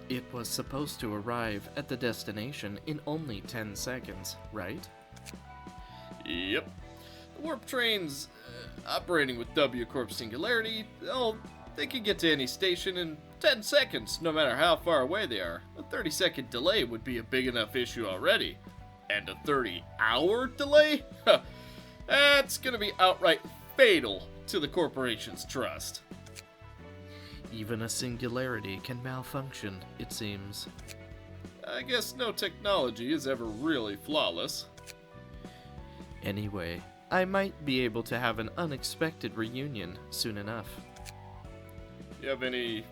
It was supposed to arrive at the destination in only 10 seconds, right? Yep. The warp train's operating with W Corp Singularity. They can get to any station in 10 seconds, no matter how far away they are. A 30-second delay would be a big enough issue already. And a 30-hour delay? That's gonna be outright fatal to the corporation's trust. Even a singularity can malfunction, it seems. I guess no technology is ever really flawless. Anyway, I might be able to have an unexpected reunion soon enough. You have any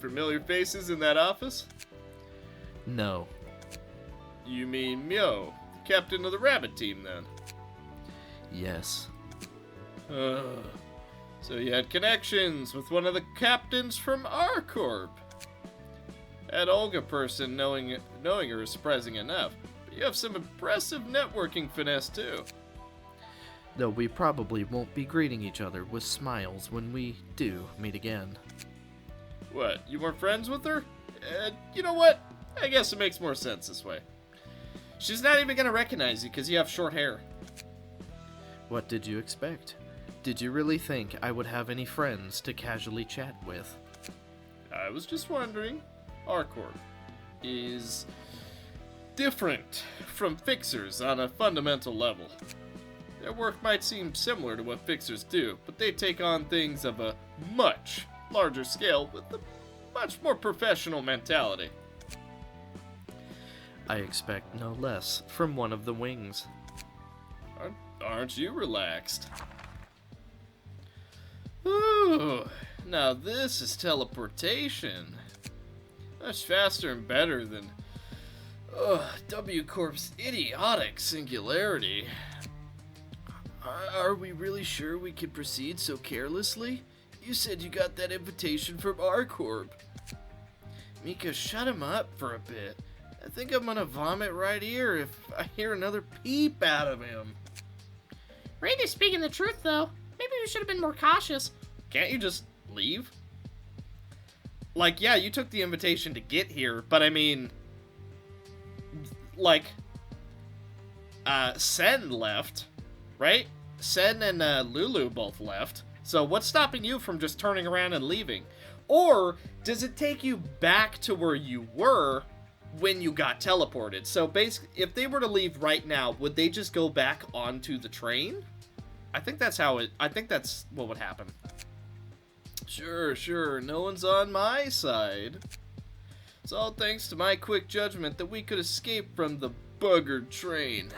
familiar faces in that office? No. You mean Myo, the captain of the rabbit team, then? Yes. So you had connections with one of the captains from our corp. That Olga person, knowing her is surprising enough, but you have some impressive networking finesse, too. Though we probably won't be greeting each other with smiles when we do meet again. What, you weren't friends with her? You know what? I guess it makes more sense this way. She's not even gonna recognize you because you have short hair. What did you expect? Did you really think I would have any friends to casually chat with? I was just wondering. Our corp is different from Fixers on a fundamental level. Their work might seem similar to what Fixers do, but they take on things of a much larger scale with a much more professional mentality. I expect no less from one of the wings. Aren't you relaxed? Ooh, now this is teleportation. Much faster and better than W Corp's idiotic singularity. Are we really sure we can proceed so carelessly? You said you got that invitation from our corp. Mika, shut him up for a bit. I think I'm gonna vomit right here if I hear another peep out of him. Rain is speaking the truth, though. Maybe we should have been more cautious. Can't you just leave? Like, yeah, you took the invitation to get here, but I mean, like, Sen left, right? Sen and Lulu both left. So what's stopping you from just turning around and leaving? Or does it take you back to where you were when you got teleported? So basically, if they were to leave right now, would they just go back onto the train? I think that's what would happen. Sure, no one's on my side. It's all thanks to my quick judgment that we could escape from the buggered train.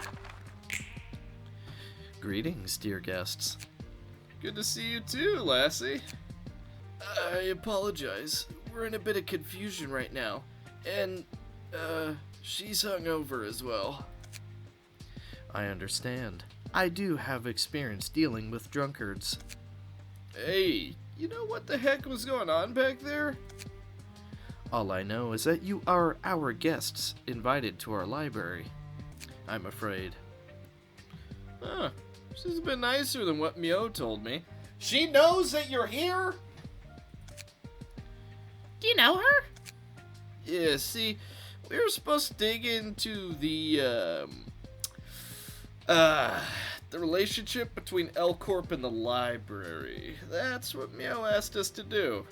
Greetings, dear guests. Good to see you too, Lassie. I apologize. We're in a bit of confusion right now. And, she's hungover as well. I understand. I do have experience dealing with drunkards. Hey, you know what the heck was going on back there? All I know is that you are our guests invited to our library. I'm afraid. Huh. She's a bit nicer than what Mio told me. She knows that you're here? Do you know her? Yeah, see, we were supposed to dig into the The relationship between L Corp and the library. That's what Meow asked us to do.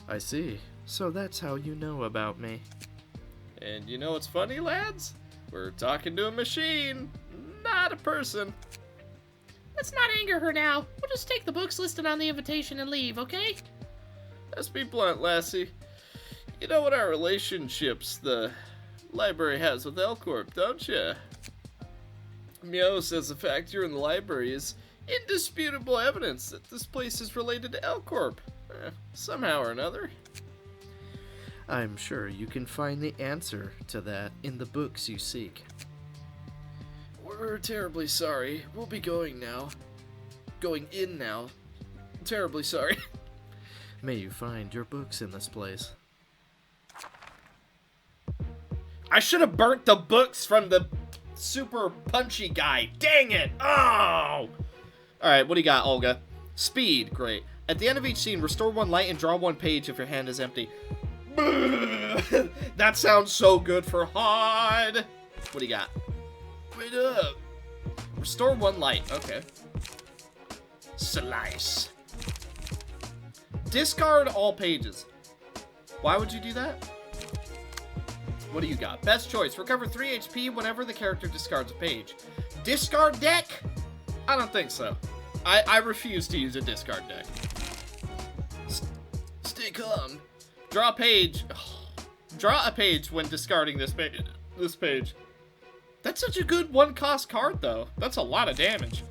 I see. So that's how you know about me. And you know what's funny, lads? We're talking to a machine, not a person. Let's not anger her now. We'll just take the books listed on the invitation and leave, okay? Let's be blunt, lassie. You know what our relationships the library has with L Corp, don't you? Meow says the fact you're in the library is indisputable evidence that this place is related to L Corp. Somehow or another. I'm sure you can find the answer to that in the books you seek. We're terribly sorry. We'll be going now. Going in now. Terribly sorry. May you find your books in this place. I should have burnt the books from the super punchy guy. Dang it! Oh! Alright, what do you got, Olga? Speed, great. At the end of each scene, restore 1 light and draw 1 page if your hand is empty. That sounds so good for hard. What do you got? Wait up. Restore 1 light. Okay. Slice. Discard all pages. Why would you do that? What do you got? Best choice. Recover 3 HP whenever the character discards a page. Discard deck? I don't think so. I refuse to use a discard deck. Stay calm. Draw a page. Draw a page when discarding this page. That's such a good 1-cost card, though. That's a lot of damage.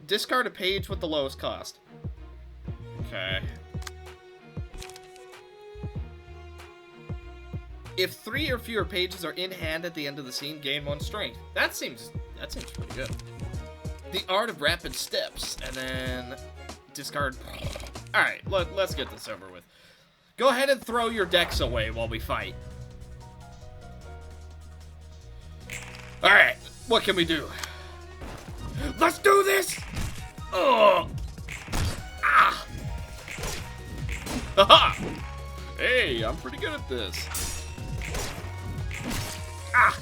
Discard a page with the lowest cost. Okay. If 3 or fewer pages are in hand at the end of the scene, gain 1 strength. That seems pretty good. The art of rapid steps, and then discard. All right, let's get this over with. Go ahead and throw your decks away while we fight. All right, what can we do? Let's do this. Oh. Ah. Haha. Hey, I'm pretty good at this. Ah!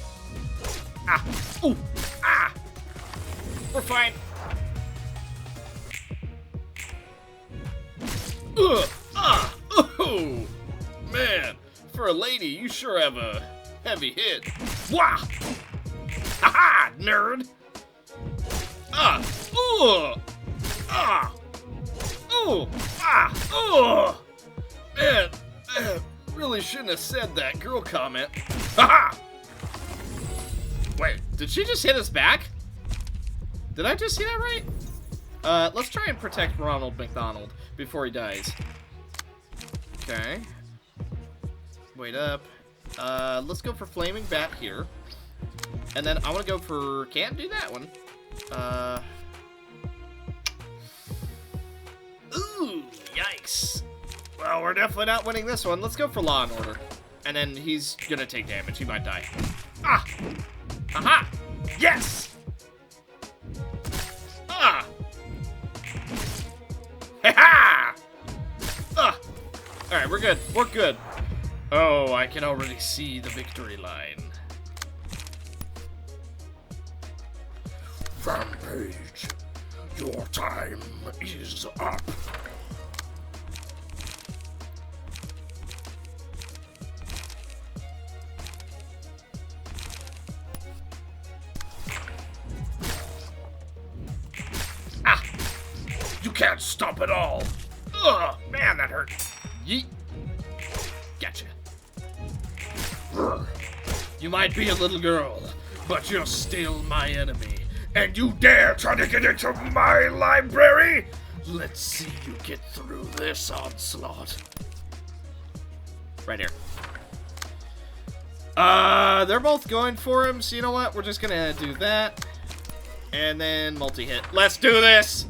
Ah! Ooh! Ah! We're fine. Ah! Oh! Man, for a lady, you sure have a heavy hit. Wah! Ha-ha! Nerd! Ah! Ooh! Ah! Ooh! Ah! Oh! Man, I really shouldn't have said that girl comment. Ha-ha! Wait, did she just hit us back? Did I just see that right? Let's try and protect Ronald McDonald before he dies. Okay. Wait up. Let's go for Flaming Bat here. And then I want to go for... Can't do that one. Ooh, yikes. Well, we're definitely not winning this one. Let's go for Law and Order. And then he's gonna take damage. He might die. Ah! Aha! Yes! Ah! Ha-ha! Ah! Alright, we're good. We're good. Oh, I can already see the victory line. Rampage, your time is up. Ah! You can't stop it all. Ugh, man, that hurt. Yeet. Gotcha. You might be a little girl, but you're still my enemy. And you dare try to get into my library? Let's see you get through this onslaught. Right here. They're both going for him, so you know what? We're just gonna do that. And then multi-hit. Let's do this!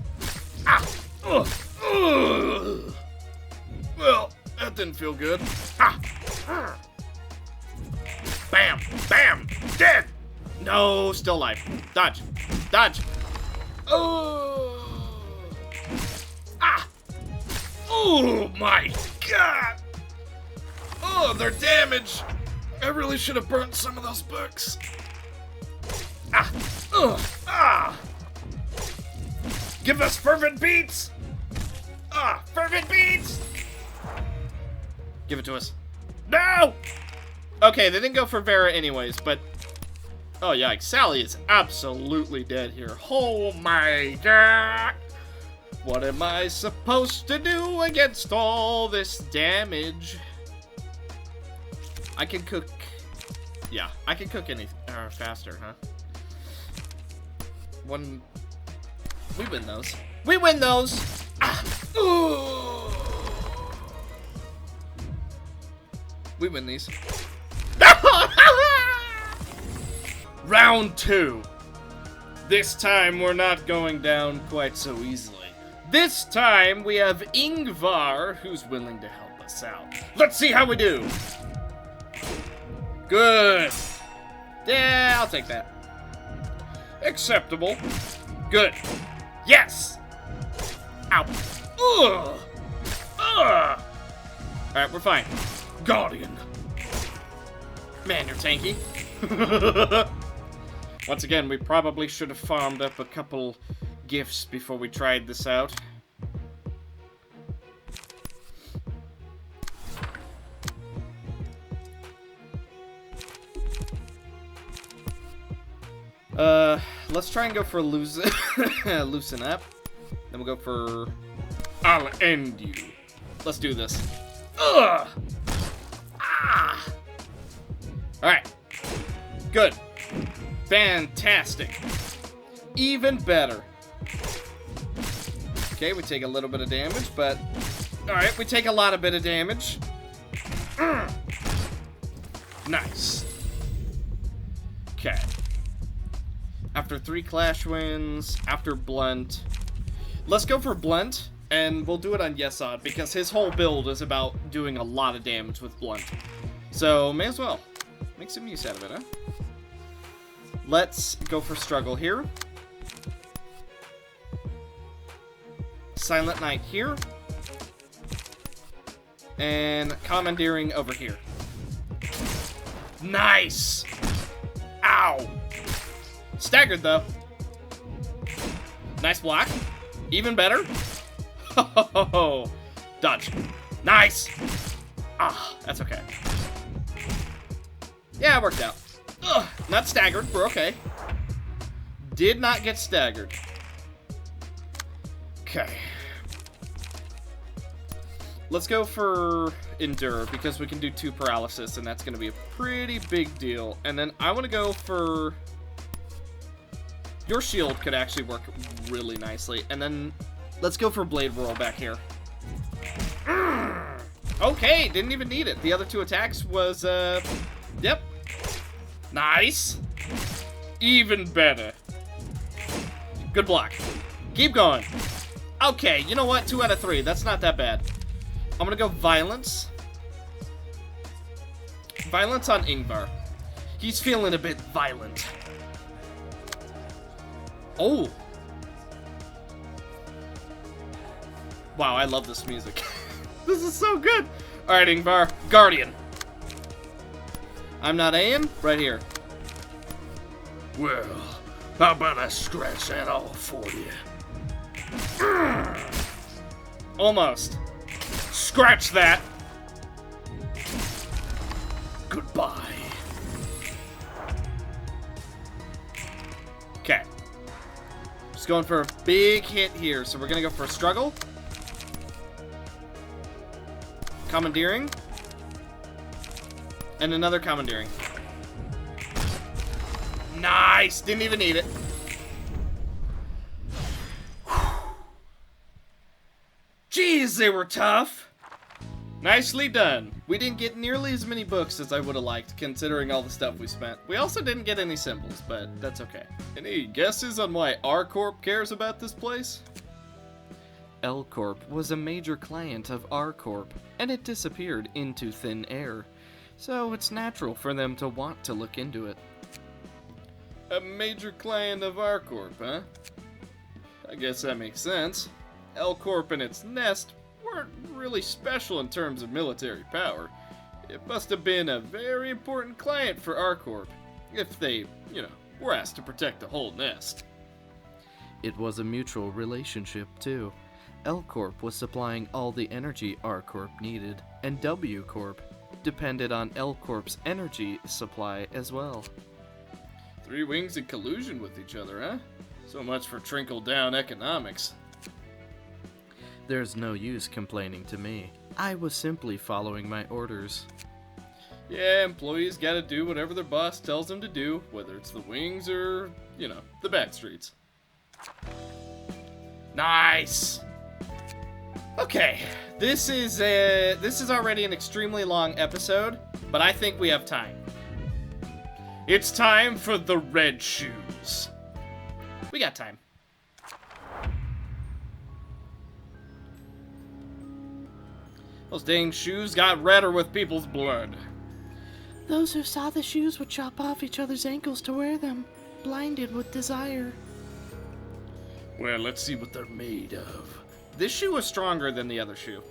Ah! Ugh! Ugh! Well, that didn't feel good. Ah! Bam! Bam! Dead! No, still alive. Dodge. Dodge. Oh! Ah! Oh my god! Oh, their damage! I really should have burnt some of those books. Ah! Ugh! Ah! Give us fervent beats! Ah! Fervent beats! Give it to us. No! Okay, they didn't go for Vera anyways, but... Oh, yikes. Sally is absolutely dead here. Oh my god! What am I supposed to do against all this damage? I can cook... Yeah, I can cook any faster, huh? We win those. We win those! Ah! Ooh! We win these. Round 2. This time we're not going down quite so easily. This time we have Ingvar, who's willing to help us out. Let's see how we do. Good. Yeah, I'll take that. Acceptable. Good. Yes. Ow. Ugh. Ugh. Alright, we're fine. Guardian. Man, you're tanky. Once again, we probably should have farmed up a couple gifts before we tried this out. Let's try and go for loosen up. Then we'll go for I'll end you. Let's do this. Ugh! Ah! Alright. Good. Fantastic. Even better. Okay, we take a little bit of damage, but... Alright, we take a lot of bit of damage. Nice. Okay. After 3 clash wins, after Blunt. Let's go for Blunt, and we'll do it on Yesod, because his whole build is about doing a lot of damage with Blunt. So, may as well. Make some use out of it, huh? Let's go for Struggle here. Silent Night here. And Commandeering over here. Nice! Ow! Staggered, though. Nice block. Even better. Ho. Dodge. Nice! Ah, that's okay. Yeah, it worked out. Ugh, not staggered. We're okay. Did not get staggered. Okay. Let's go for Endure, because we can do 2 paralysis, and that's going to be a pretty big deal. And then I want to go for... Your shield could actually work really nicely. And then let's go for Blade Whirl back here. Okay, didn't even need it. The other 2 attacks was, yep. Nice. Even better. Good block. Keep going. Okay, you know what? 2 out of 3. That's not that bad. I'm gonna go Violence. Violence on Ingvar. He's feeling a bit violent. Oh. Wow, I love this music. This is so good. Alright, Ingvar. Guardian. I'm not Aim. Right here. Well, how about I scratch that off for you? Almost. Scratch that. Goodbye. Okay. Just going for a big hit here. So we're going to go for a Struggle. Commandeering. And another Commandeering. Nice! Didn't even need it. Jeez, they were tough. Nicely done. We didn't get nearly as many books as I would have liked, considering all the stuff we spent. We also didn't get any symbols, but that's okay. Any guesses on why R-Corp cares about this place? L-Corp was a major client of R-Corp, and it disappeared into thin air. So it's natural for them to want to look into it. A major client of R-Corp, huh? I guess that makes sense. L-Corp and its nest weren't really special in terms of military power. It must have been a very important client for R-Corp, if they, we're asked to protect the whole nest. It was a mutual relationship, too. L Corp was supplying all the energy R Corp needed, and W Corp depended on L Corp's energy supply as well. Three wings in collusion with each other, huh? So much for trickle-down economics. There's no use complaining to me. I was simply following my orders. Yeah, employees gotta do whatever their boss tells them to do, whether it's the wings or, you know, the back streets. Nice! Okay, this is already an extremely long episode, but I think we have time. It's time for the red shoes. We got time. Those dang shoes got redder with people's blood. Those who saw the shoes would chop off each other's ankles to wear them, blinded with desire. Well, let's see what they're made of. This shoe is stronger than the other shoe.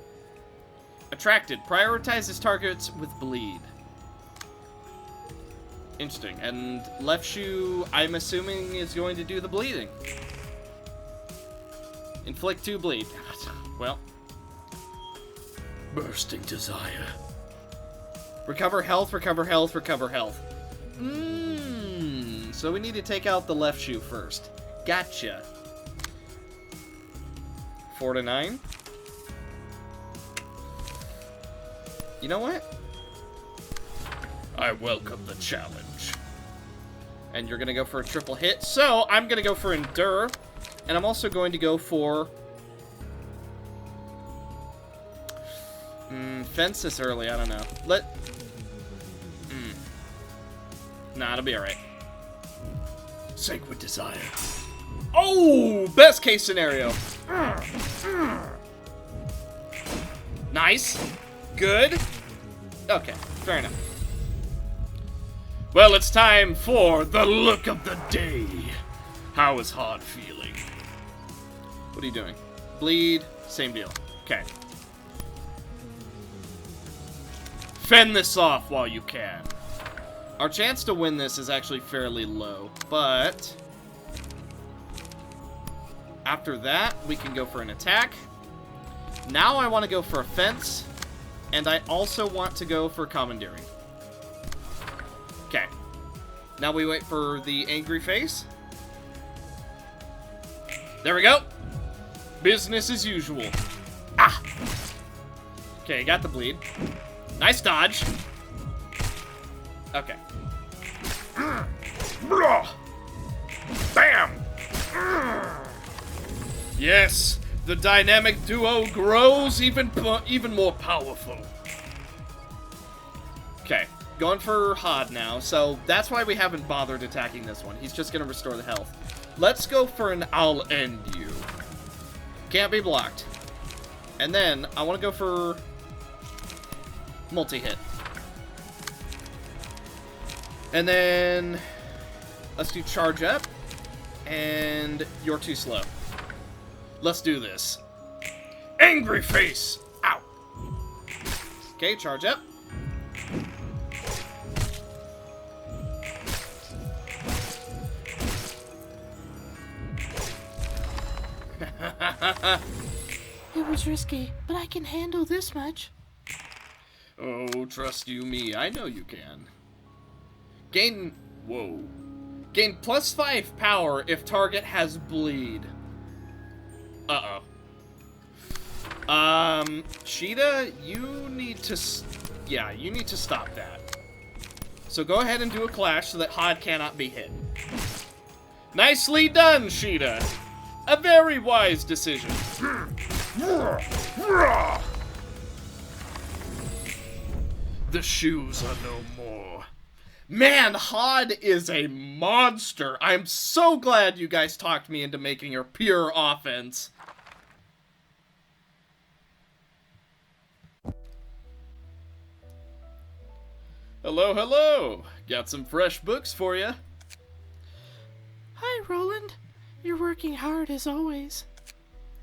Attracted. Prioritizes targets with bleed. Interesting. And left shoe, I'm assuming, is going to do the bleeding. Inflict 2 bleed. Well. Bursting desire. Recover health, recover health, recover health. So we need to take out the left shoe first. Gotcha. 4 to 9. You know what? I welcome the challenge. And you're gonna go for a triple hit. So I'm gonna go for Endure. And I'm also going to go for fence this early, I don't know. Nah, it'll be alright. Sacred desire. Oh! Best case scenario. Nice. Good. Okay, fair enough. Well, it's time for the look of the day. How is Hard feeling? What are you doing? Bleed. Same deal. Okay. Fend this off while you can. Our chance to win this is actually fairly low, but after that, we can go for an attack. Now I want to go for a fence, and I also want to go for commandeering. Okay. Now we wait for the angry face. There we go. Business as usual. Ah! Okay, got the bleed. Nice dodge. Okay. Bam! Yes, the dynamic duo grows even more powerful. Okay, going for Hod now, so that's why we haven't bothered attacking this one. He's just gonna restore the health. Let's go for an I'll end you. Can't be blocked. And then I want to go for multi-hit. And then let's do charge up. And you're too slow. Let's do this. Angry face! Ow! Okay, charge up. It was risky, but I can handle this much. Oh, trust you me, I know you can. Gain... Whoa. Gain +5 power if target has bleed. Uh-oh. Sheeta, you need to... Yeah, you need to stop that. So go ahead and do a clash so that Hod cannot be hit. Nicely done, Sheeta. A very wise decision. The shoes are no more. Man, Hod is a monster. I'm so glad you guys talked me into making her pure offense. Hello, hello. Got some fresh books for you. Hi, Roland. You're working hard as always.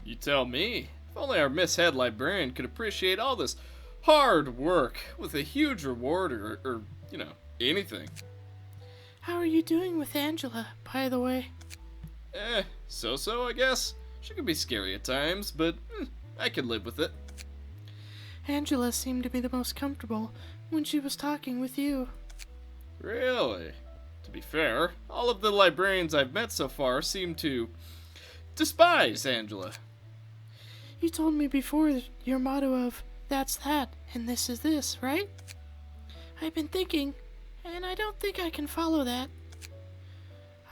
You tell me. If only our Miss Head Librarian could appreciate all this hard work with a huge reward or you know, anything. How are you doing with Angela, by the way? So-so, I guess. She can be scary at times, but I can live with it. Angela seemed to be the most comfortable when she was talking with you. Really? To be fair, all of the librarians I've met so far seem to despise Angela. You told me before your motto of, that's that, and this is this, right? I've been thinking, and I don't think I can follow that.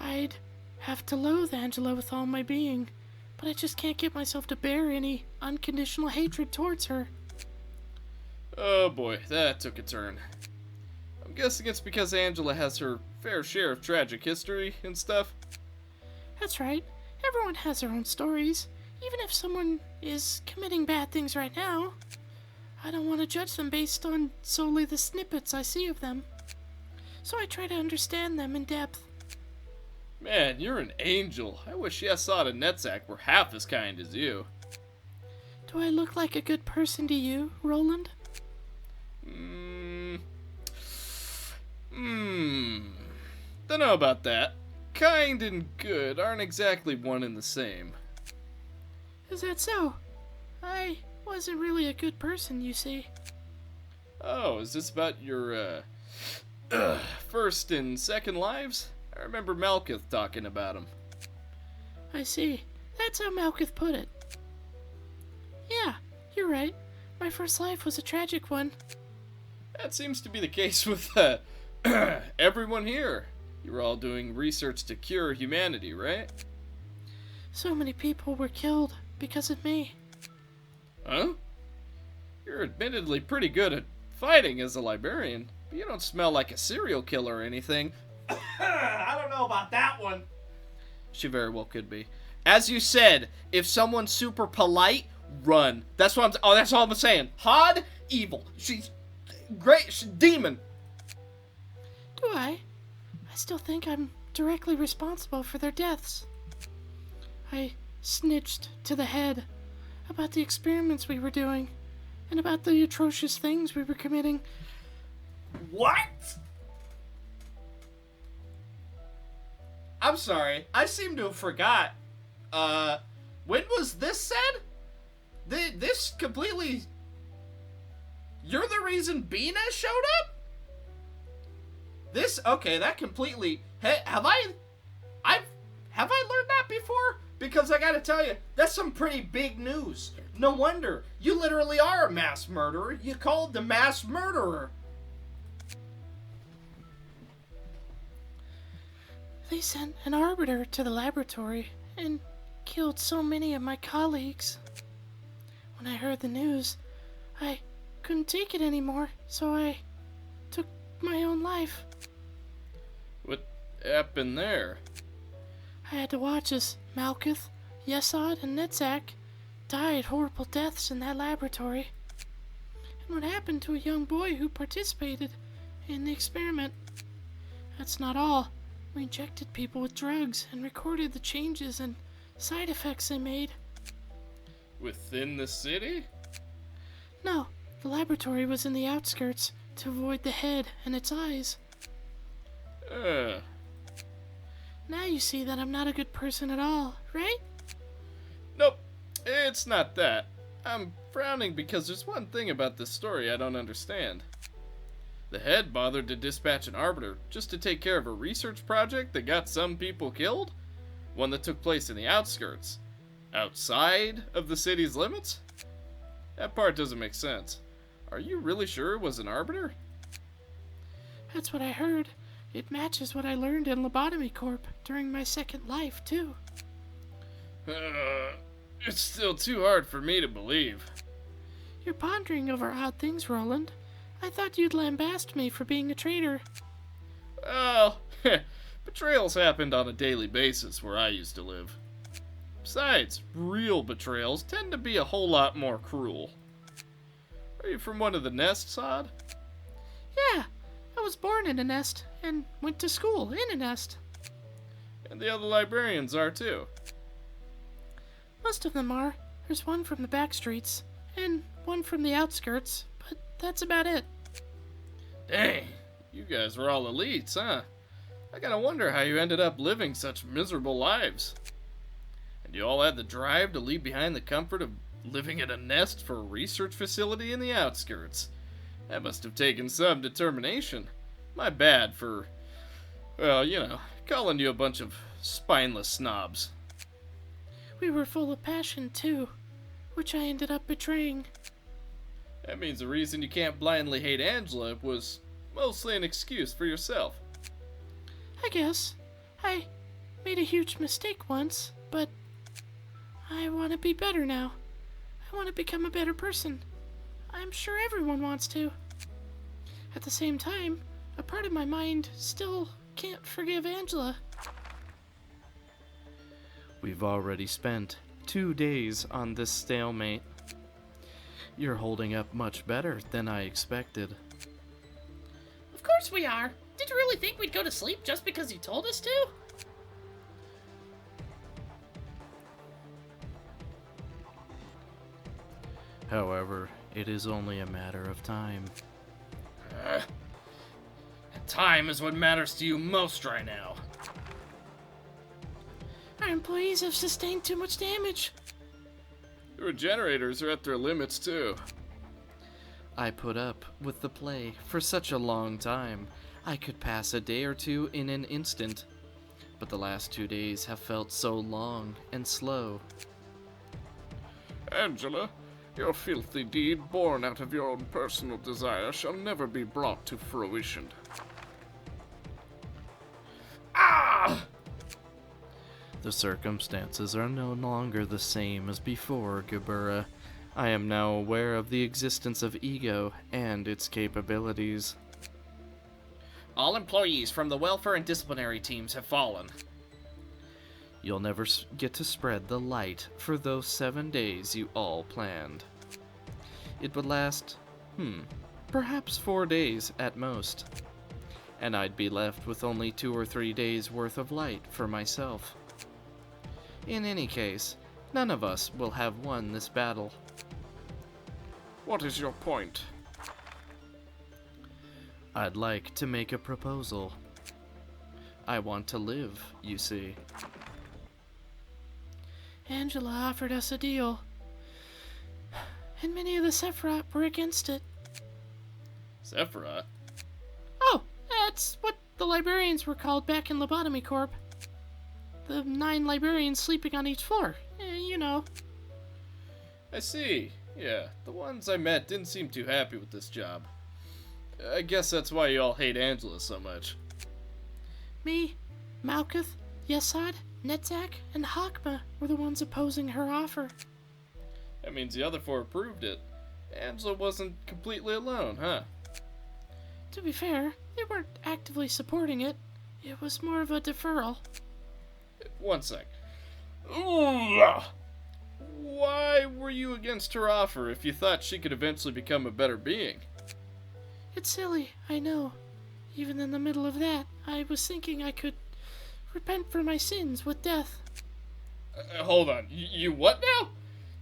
I'd have to loathe Angela with all my being, but I just can't get myself to bear any unconditional hatred towards her. Oh boy, that took a turn. I'm guessing it's because Angela has her fair share of tragic history and stuff. That's right. Everyone has their own stories. Even if someone is committing bad things right now, I don't want to judge them based on solely the snippets I see of them. So I try to understand them in depth. Man, you're an angel. I wish Yesod and Netzak were half as kind as you. Do I look like a good person to you, Roland? Don't know about that. Kind and good aren't exactly one and the same. Is that so? I wasn't really a good person, you see. Oh, is this about your, first and second lives? I remember Malkuth talking about them. I see. That's how Malkuth put it. Yeah, you're right. My first life was a tragic one. That seems to be the case with, everyone here. You were all doing research to cure humanity, right? So many people were killed because of me. Huh? You're admittedly pretty good at fighting as a librarian, but you don't smell like a serial killer or anything. I don't know about that one. She very well could be. As you said, if someone's super polite, run. That's what that's all I'm saying. Hod, evil. She's great. She's demon. Do I? I still think I'm directly responsible for their deaths. I snitched to the head about the experiments we were doing and about the atrocious things we were committing. What? I'm sorry. I seem to have forgot. When was this said? This completely... You're the reason Bina showed up? Okay, that completely... Hey, have I learned that before? Because I gotta tell you, that's some pretty big news. No wonder. You literally are a mass murderer. You called the mass murderer. They sent an arbiter to the laboratory and killed so many of my colleagues. When I heard the news, I couldn't take it anymore, so I took my own life. What happened there? I had to watch as Malkuth, Yesod, and Netzak died horrible deaths in that laboratory. And what happened to a young boy who participated in the experiment. That's not all. We injected people with drugs and recorded the changes and side effects they made. Within the city? No, the laboratory was in the outskirts to avoid the head and its eyes. Now you see that I'm not a good person at all, right? Nope, it's not that. I'm frowning because there's one thing about this story I don't understand. The head bothered to dispatch an arbiter just to take care of a research project that got some people killed? One that took place in the outskirts. Outside of the city's limits? That part doesn't make sense. Are you really sure it was an arbiter? That's what I heard. It matches what I learned in Lobotomy Corp during my second life, too. It's still too hard for me to believe. You're pondering over odd things, Roland. I thought you'd lambast me for being a traitor. Well, betrayals happened on a daily basis where I used to live. Besides, real betrayals tend to be a whole lot more cruel. Are you from one of the nests, Sod? Yeah, I was born in a nest and went to school in a nest. And the other librarians are too. Most of them are. There's one from the back streets and one from the outskirts, but that's about it. Dang, you guys were all elites, huh? I gotta wonder how you ended up living such miserable lives. And you all had the drive to leave behind the comfort of living in a nest for a research facility in the outskirts. That must have taken some determination. My bad for, well, calling you a bunch of spineless snobs. We were full of passion, too, which I ended up betraying. That means the reason you can't blindly hate Angela was mostly an excuse for yourself. I guess. I made a huge mistake once, but I want to be better now. I want to become a better person. I'm sure everyone wants to. At the same time, a part of my mind still can't forgive Angela. We've already spent 2 days on this stalemate. You're holding up much better than I expected. Of course we are. Did you really think we'd go to sleep just because you told us to? However, it is only a matter of time. Time is what matters to you most right now. Our employees have sustained too much damage. The regenerators are at their limits, too. I put up with the play for such a long time. I could pass a day or two in an instant. But the last 2 days have felt so long and slow. Angela, your filthy deed born out of your own personal desire shall never be brought to fruition. Ah! The circumstances are no longer the same as before, Gebura. I am now aware of the existence of ego and its capabilities. All employees from the welfare and disciplinary teams have fallen. You'll never get to spread the light for those 7 days you all planned. It would last, perhaps 4 days at most. And I'd be left with only 2 or 3 days worth of light for myself. In any case, none of us will have won this battle. What is your point? I'd like to make a proposal. I want to live, you see. Angela offered us a deal, and many of the Sephiroth were against it. Sephiroth? Oh, that's what the librarians were called back in Lobotomy Corp. The 9 librarians sleeping on each floor. You know. I see. Yeah, the ones I met didn't seem too happy with this job. I guess that's why you all hate Angela so much. Me, Malkuth, Yesod, Netzak, and Hakma were the ones opposing her offer. That means the other 4 approved it. Angela wasn't completely alone, huh? To be fair, they weren't actively supporting it. It was more of a deferral. One sec. Ugh. Why were you against her offer if you thought she could eventually become a better being? It's silly, I know. Even in the middle of that, I was thinking I could repent for my sins with death. Hold on, you what now?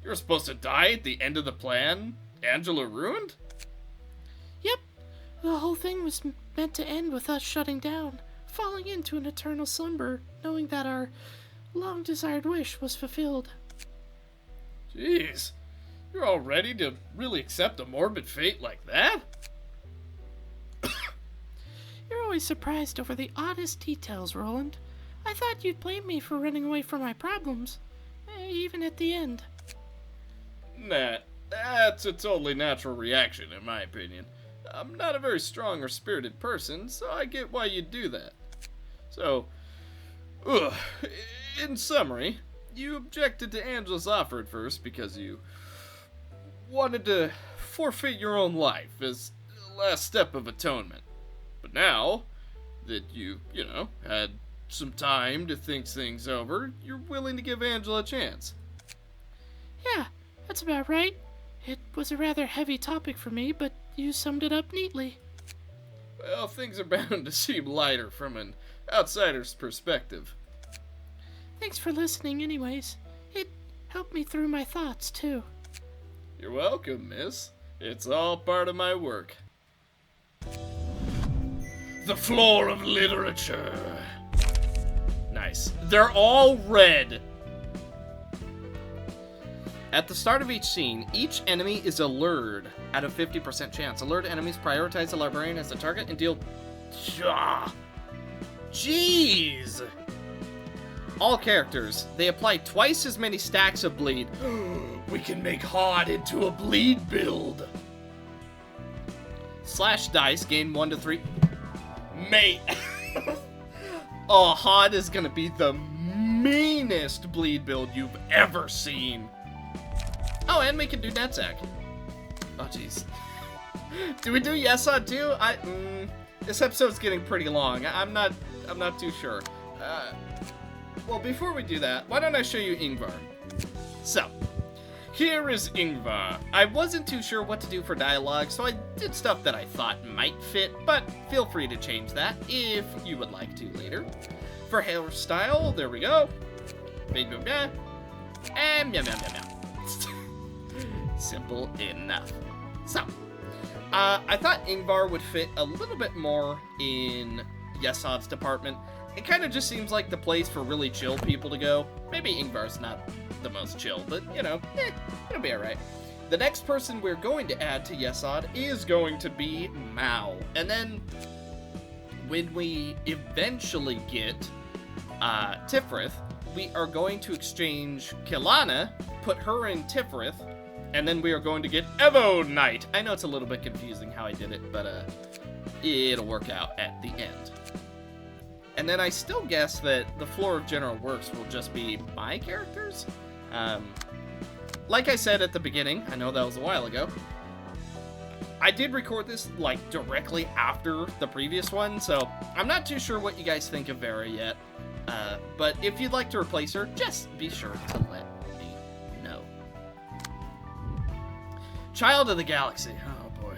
You were supposed to die at the end of the plan Angela ruined? Yep. The whole thing was meant to end with us shutting down, falling into an eternal slumber, knowing that our long-desired wish was fulfilled. Jeez, you're all ready to really accept a morbid fate like that? You're always surprised over the oddest details, Roland. I thought you'd blame me for running away from my problems, even at the end. Nah, that's a totally natural reaction, in my opinion. I'm not a very strong or spirited person, so I get why you'd do that. So, in summary, you objected to Angela's offer at first because you wanted to forfeit your own life as the last step of atonement. But now that you had some time to think things over, you're willing to give Angela a chance. Yeah, that's about right. It was a rather heavy topic for me, but you summed it up neatly. Well, things are bound to seem lighter from an outsider's perspective. Thanks for listening anyways. It helped me through my thoughts, too. You're welcome, miss. It's all part of my work. The floor of literature. Nice. They're all red. At the start of each scene, each enemy is allured at a 50% chance. Allured enemies prioritize the librarian as a target and deal... Jeez! All characters, they apply twice as many stacks of bleed. We can make Hod into a bleed build. Slash dice, gain 1 to 3. Mate! Oh, Hod is gonna be the meanest bleed build you've ever seen. Oh, and we can do Netzach. Oh, jeez. Do we do Yesod too? This episode's getting pretty long. I'm not too sure. Well, before we do that, why don't I show you Ingvar? So, here is Ingvar. I wasn't too sure what to do for dialogue, so I did stuff that I thought might fit, but feel free to change that if you would like to later. For hairstyle, there we go. And meow. Simple enough. So, I thought Ingvar would fit a little bit more in Yesod's department. It kind of just seems like the place for really chill people to go. Maybe Ingvar's not the most chill, but, you know, it'll be alright. The next person we're going to add to Yesod is going to be Mao. And then, when we eventually get Tifrith, we are going to exchange Kilana, put her in Tifrith, and then we are going to get Evo Knight. I know it's a little bit confusing how I did it, but it'll work out at the end. And then I still guess that the floor of General Works will just be my characters. Like I said at the beginning, I know that was a while ago, I did record this like directly after the previous one, so I'm not too sure what you guys think of Vera yet. But if you'd like to replace her, just be sure to let me know. Child of the Galaxy. Oh boy.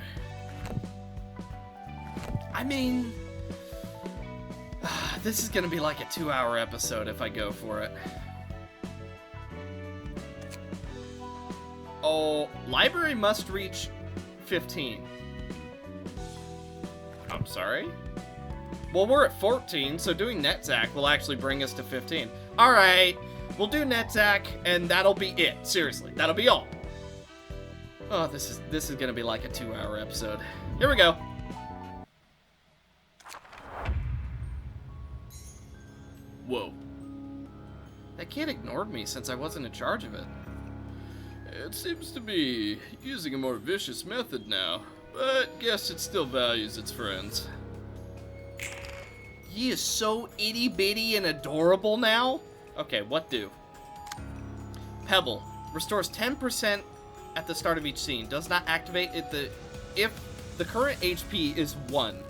I mean, this is gonna be like a 2-hour episode if I go for it. Oh, library must reach 15. I'm sorry? Well, we're at 14, so doing Netzach will actually bring us to 15. Alright, we'll do Netzach, and that'll be it. Seriously, that'll be all. Oh, this is gonna be like a 2-hour episode. Here we go. Whoa. That kid ignored me since I wasn't in charge of it. It seems to be using a more vicious method now, but guess it still values its friends. He is so itty-bitty and adorable now. Okay, what do? Pebble. Restores 10% at the start of each scene. Does not activate if the current HP is 1.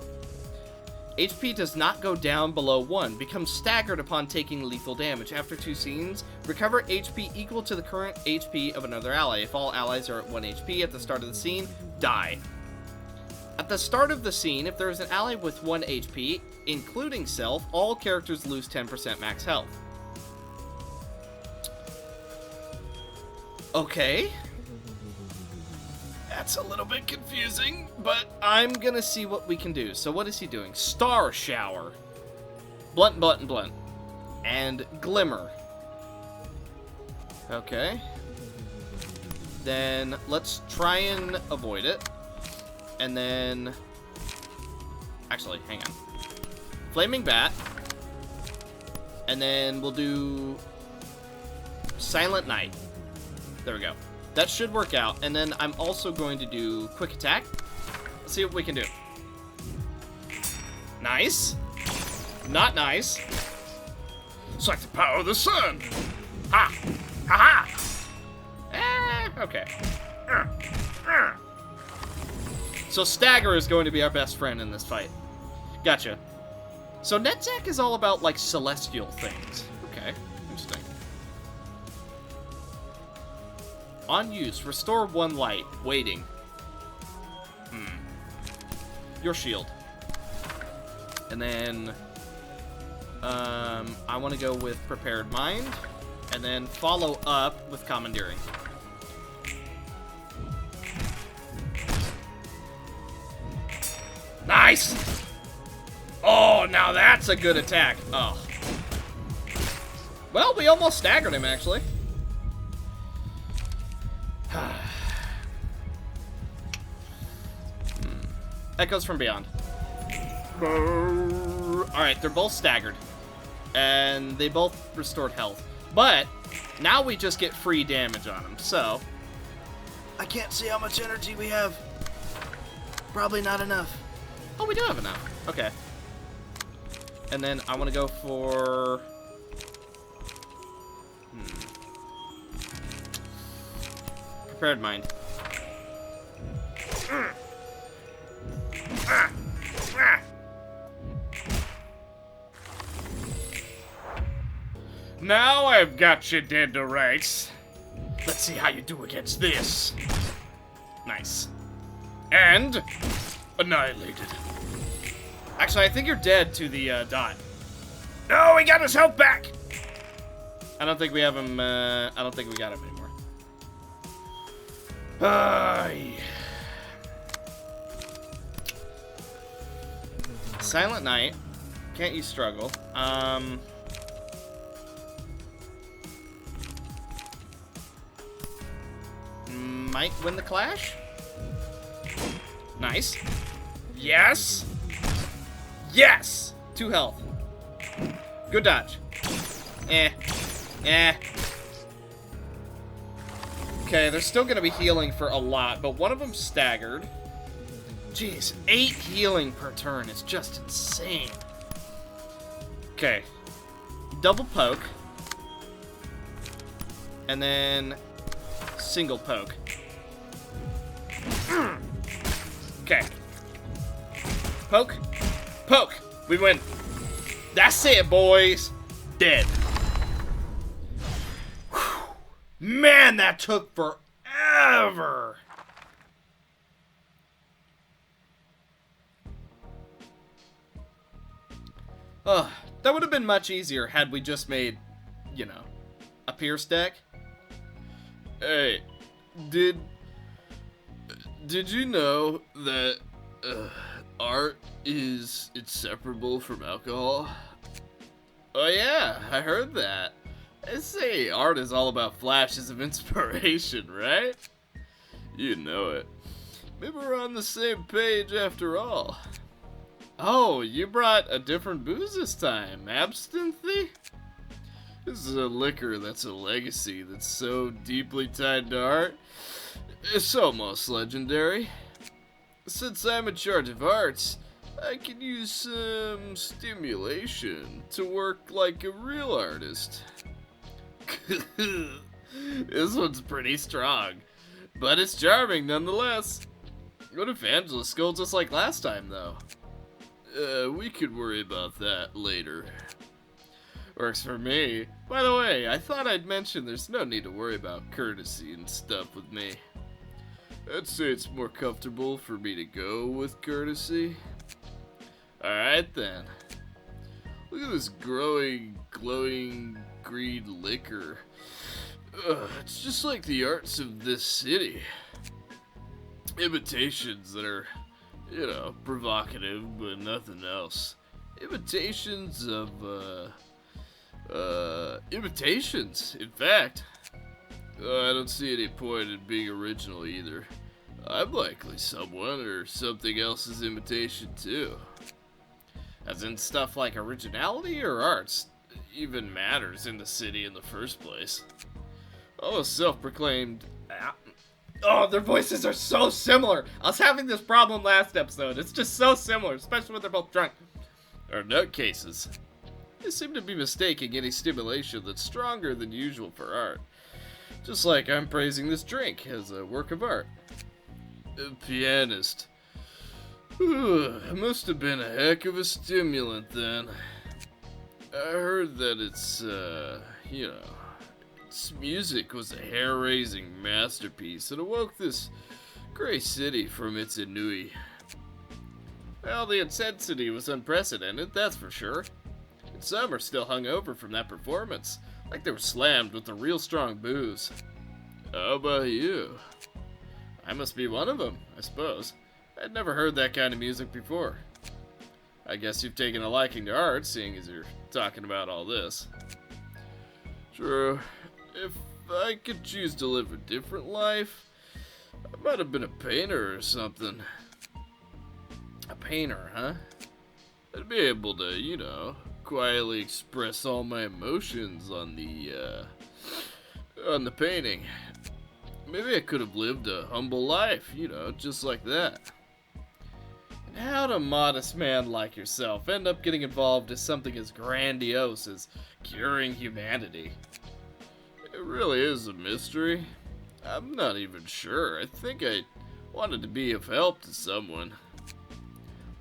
HP does not go down below 1. Becomes staggered upon taking lethal damage. After 2 scenes, recover HP equal to the current HP of another ally. If all allies are at 1 HP at the start of the scene, die. At the start of the scene, if there is an ally with 1 HP, including self, all characters lose 10% max health. Okay. That's a little bit confusing, but I'm gonna see what we can do. So what is he doing? Star Shower. Blunt. And Glimmer. Okay. Then let's try and avoid it. And then... Actually, hang on. Flaming Bat. And then we'll do... Silent Night. There we go. That should work out. And then I'm also going to do Quick Attack. Let's see what we can do. Nice. Not nice. It's like the power of the sun. Ha! Ha ha! Okay. So Stagger is going to be our best friend in this fight. Gotcha. So Netzach is all about, like, celestial things. Okay, interesting. On use, restore 1 light. Waiting. Your shield. And then... I want to go with Prepared Mind. And then follow up with Commandeering. Nice! Oh, now that's a good attack. Oh. Well, we almost staggered him, actually. Echoes from Beyond. Alright, they're both staggered. And they both restored health. But, now we just get free damage on them, so... I can't see how much energy we have. Probably not enough. Oh, we do have enough. Okay. And then I want to go for... Prepared mind. Now I've got you dead to rights. Let's see how you do against this. Nice. And annihilated. Actually, I think you're dead to the dot. No, he got his health back. I don't think we have him. I don't think we got him anymore. Silent Night. Can't you struggle? Might win the clash. Nice. Yes. Yes. 2 health. Good dodge. Eh. Okay, they're still gonna be healing for a lot, but one of them staggered. Jeez, 8 healing per turn is just insane. Okay. Double poke. And then single poke. Okay. Poke. Poke. We win. That's it, boys. Dead. Whew. Man, that took forever. Ugh, that would have been much easier had we just made, you know, a Pierce deck. Hey, did you know that art is inseparable from alcohol? Oh yeah, I heard that. They say art is all about flashes of inspiration, right? You know it. Maybe we're on the same page after all. Oh, you brought a different booze this time. Absinthe? This is a liquor that's a legacy that's so deeply tied to art. It's almost legendary. Since I'm in charge of arts, I can use some stimulation to work like a real artist. This one's pretty strong, but it's charming nonetheless. What if Angela scolds us like last time, though? We could worry about that later. Works for me. By the way, I thought I'd mention there's no need to worry about courtesy and stuff with me. I'd say it's more comfortable for me to go with courtesy. Alright then. Look at this growing, glowing green liquor. It's just like the arts of this city. Imitations that are, you know, provocative, but nothing else. Imitations of, imitations, in fact. I don't see any point in being original either. I'm likely someone or something else's imitation too. As in stuff like originality or arts even matters in the city in the first place. Oh, self-proclaimed. Oh, their voices are so similar. I was having this problem last episode. It's just so similar, especially when they're both drunk. Or nutcases. They seem to be mistaking any stimulation that's stronger than usual for art. Just like I'm praising this drink as a work of art. A pianist. It must have been a heck of a stimulant then. I heard that its music was a hair-raising masterpiece that awoke this gray city from its ennui. Well, the intensity was unprecedented, that's for sure. And some are still hungover from that performance, like they were slammed with a real strong booze. How about you? I must be one of them, I suppose. I'd never heard that kind of music before. I guess you've taken a liking to art, seeing as you're talking about all this. True. If I could choose to live a different life, I might have been a painter or something. A painter, huh? I'd be able to, you know, quietly express all my emotions on the painting. Maybe I could have lived a humble life, you know, just like that. And how'd a modest man like yourself end up getting involved in something as grandiose as curing humanity? It really is a mystery. I'm not even sure. I think I wanted to be of help to someone.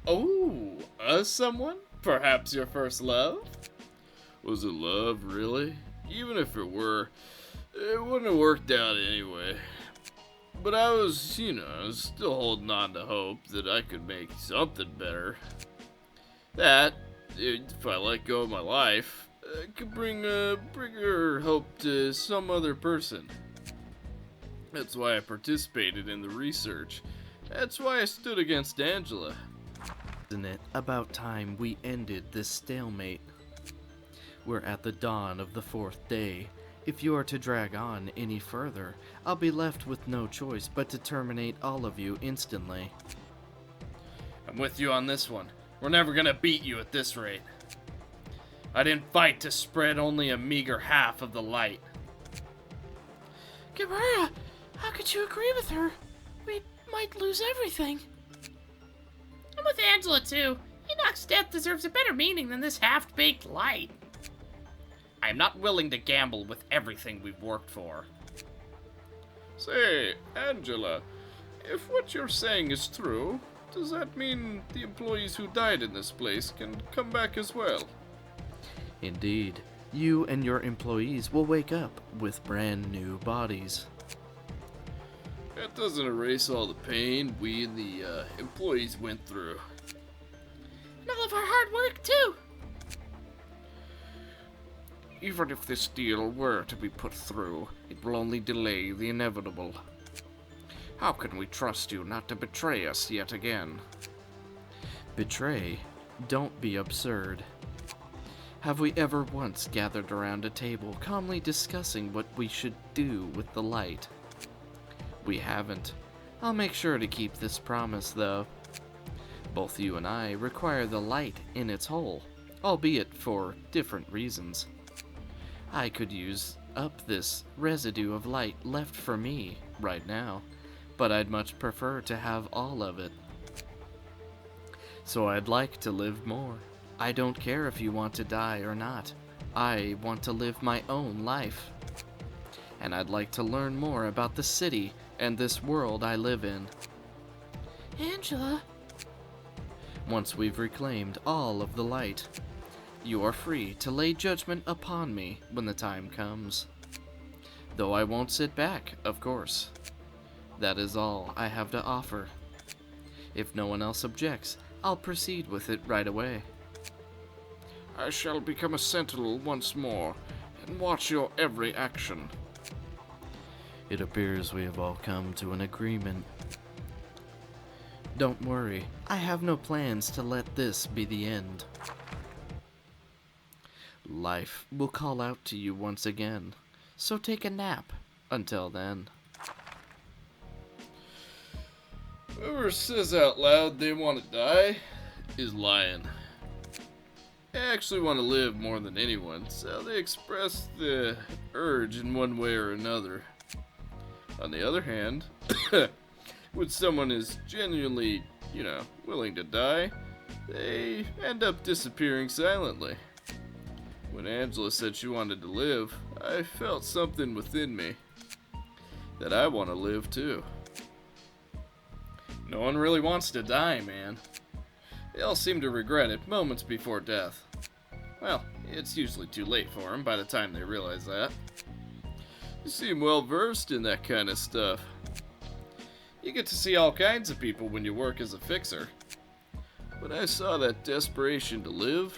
Oh, someone? Perhaps your first love? Was it love, really? Even if it were, it wouldn't have worked out anyway. But I was, you know, still holding on to hope that I could make something better. That, if I let go of my life, I could bring bigger hope to some other person. That's why I participated in the research. That's why I stood against Angela. Isn't it about time we ended this stalemate? We're at the dawn of the 4th day. If you are to drag on any further, I'll be left with no choice but to terminate all of you instantly. I'm with you on this one. We're never gonna beat you at this rate. I didn't fight to spread only a meager half of the light. Gamera, how could you agree with her? We might lose everything. I'm with Angela, too. Enoch's death deserves a better meaning than this half-baked light. I am not willing to gamble with everything we've worked for. Say, Angela, if what you're saying is true, does that mean the employees who died in this place can come back as well? Indeed, you and your employees will wake up with brand new bodies. That doesn't erase all the pain we and the employees went through. And all of our hard work, too. Even if this deal were to be put through, it will only delay the inevitable. How can we trust you not to betray us yet again? Betray? Don't be absurd. Have we ever once gathered around a table calmly discussing what we should do with the light? We haven't. I'll make sure to keep this promise, though. Both you and I require the light in its whole, albeit for different reasons. I could use up this residue of light left for me right now, but I'd much prefer to have all of it. So I'd like to live more. I don't care if you want to die or not. I want to live my own life. And I'd like to learn more about the city and this world I live in. Angela? Once we've reclaimed all of the light, you are free to lay judgment upon me when the time comes. Though I won't sit back, of course. That is all I have to offer. If no one else objects, I'll proceed with it right away. I shall become a sentinel once more, and watch your every action. It appears we have all come to an agreement. Don't worry, I have no plans to let this be the end. Life will call out to you once again, so take a nap until then. Whoever says out loud they want to die is lying. They actually want to live more than anyone, so they express the urge in one way or another. On the other hand, when someone is genuinely, willing to die, they end up disappearing silently. When Angela said she wanted to live, I felt something within me that I want to live too. No one really wants to die, man. They all seem to regret it moments before death. Well, it's usually too late for them by the time they realize that. You seem well versed in that kind of stuff. You get to see all kinds of people when you work as a fixer. When I saw that desperation to live,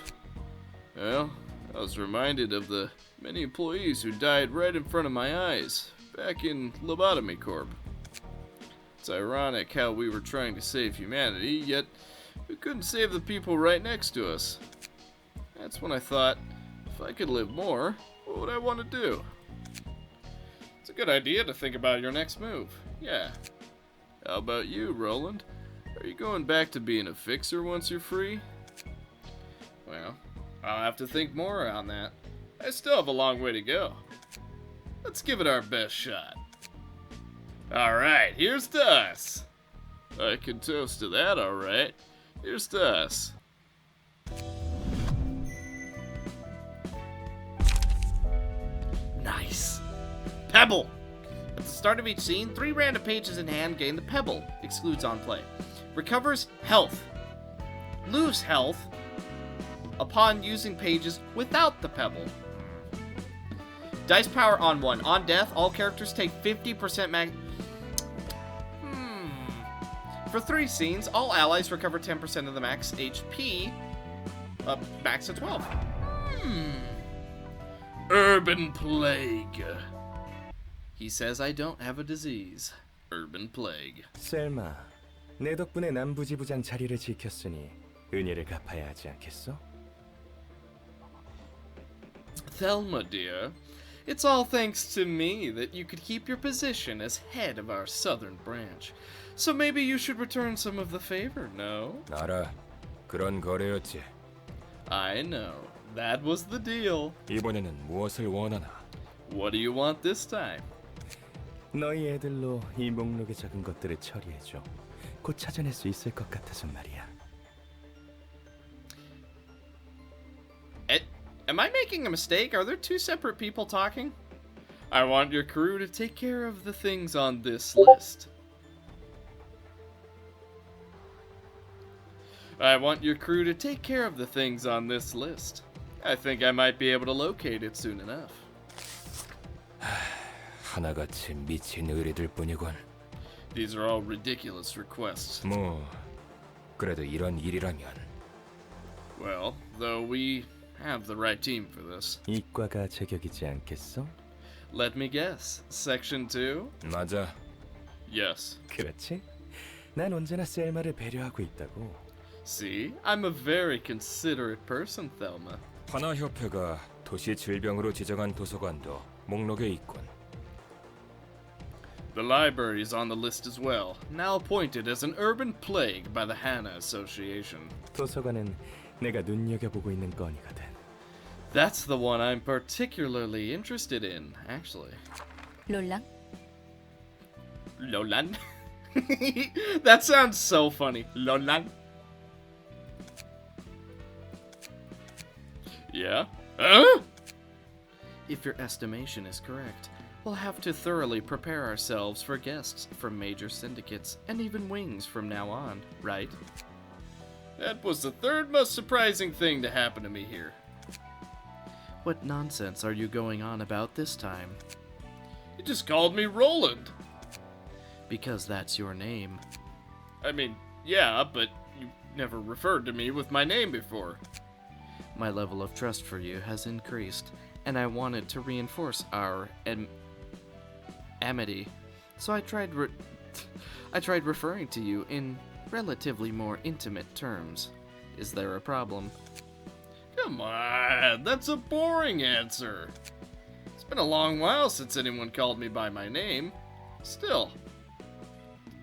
well, I was reminded of the many employees who died right in front of my eyes back in Lobotomy Corp. It's ironic how we were trying to save humanity, yet We couldn't save the people right next to us. That's when I thought, if I could live more, what would I want to do? It's a good idea to think about your next move. Yeah. How about you, Roland? Are you going back to being a fixer once you're free? Well, I'll have to think more on that. I still have a long way to go. Let's give it our best shot. Alright, here's to us. I can toast to that, alright. Here's to us. Nice. Pebble! At the start of each scene, 3 random pages in hand gain the Pebble. Excludes on play. Recovers health. Lose health upon using pages without the Pebble. Dice power on 1. On death, all characters take 50% mag... For 3 scenes, all allies recover 10% of the max HP, max of 12. Urban Plague. He says I don't have a disease. Urban Plague. 셀마, 내 덕분에 남부지부장 자리를 지켰으니 은혜를 갚아야 하지 않겠어? Thelma, dear, it's all thanks to me that you could keep your position as head of our southern branch. So maybe you should return some of the favor, no? 알아, 그런 거래였지. I know. That was the deal. 이번에는 무엇을 원하나? What do you want this time? 너희 애들로 이 목록에 적은 것들을 처리해줘. 곧 찾아낼 수 있을 것 같아서 말이야. Am I making a mistake? Are there 2 separate people talking? I want your crew to take care of the things on this list. I want your crew to take care of the things on this list. I think I might be able to locate it soon enough. 하나같이 미친 의리들 뿐이군. These are all ridiculous requests. 뭐, 그래도 이런 일이라면. Well, though we have the right team for this. 이과가 제격이지 않겠어? Let me guess. Section 2? 맞아. Yes. 그렇지? 난 언제나 셀마를 배려하고 있다고. See, I'm a very considerate person, Thelma. 하나협회가 도시 질병으로 지정한 도서관도 목록에 있군. The library is on the list as well, now appointed as an urban plague by the Hannah Association. 도서관은 내가 눈여겨보고 있는 건이거든. That's the one I'm particularly interested in, actually. 롤랑? Lolan? That sounds so funny. Lolan? Yeah? Huh? If your estimation is correct, we'll have to thoroughly prepare ourselves for guests from major syndicates and even wings from now on, right? That was the 3rd most surprising thing to happen to me here. What nonsense are you going on about this time? You just called me Roland. Because that's your name. I mean, yeah, but you never referred to me with my name before. My level of trust for you has increased, and I wanted to reinforce our amity. So I tried referring to you in relatively more intimate terms. Is there a problem? Come on, that's a boring answer. It's been a long while since anyone called me by my name. Still.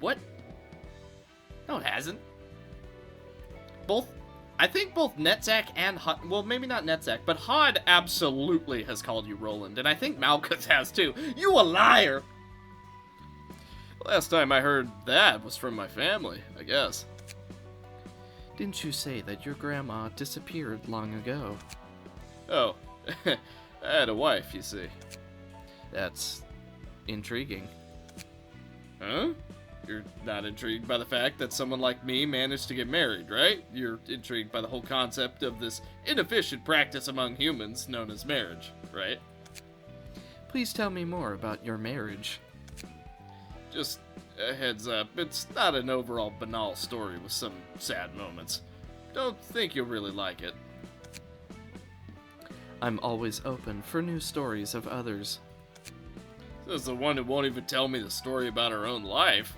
What? No, it hasn't. I think both Netzak and Hod, well, maybe not Netzak, but Hod absolutely has called you Roland, and I think Malkuth has too. You a liar! Last time I heard that was from my family, I guess. Didn't you say that your grandma disappeared long ago? Oh, I had a wife, you see. That's intriguing. Huh? You're not intrigued by the fact that someone like me managed to get married, right? You're intrigued by the whole concept of this inefficient practice among humans known as marriage, right? Please tell me more about your marriage. Just a heads up, it's not an overall banal story with some sad moments. Don't think you'll really like it. I'm always open for new stories of others. Says the one who won't even tell me the story about her own life.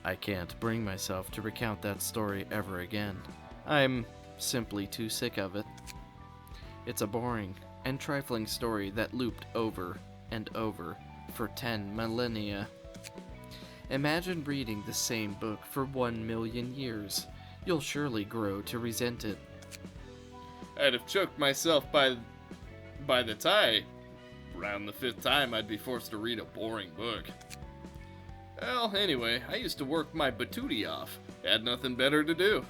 I can't bring myself to recount that story ever again. I'm simply too sick of it. It's a boring and trifling story that looped over and over for 10 millennia. Imagine reading the same book for 1 million years. You'll surely grow to resent it. I'd have choked myself by the tie. Around the 5th time, I'd be forced to read a boring book. Well, anyway, I used to work my batootie off. Had nothing better to do.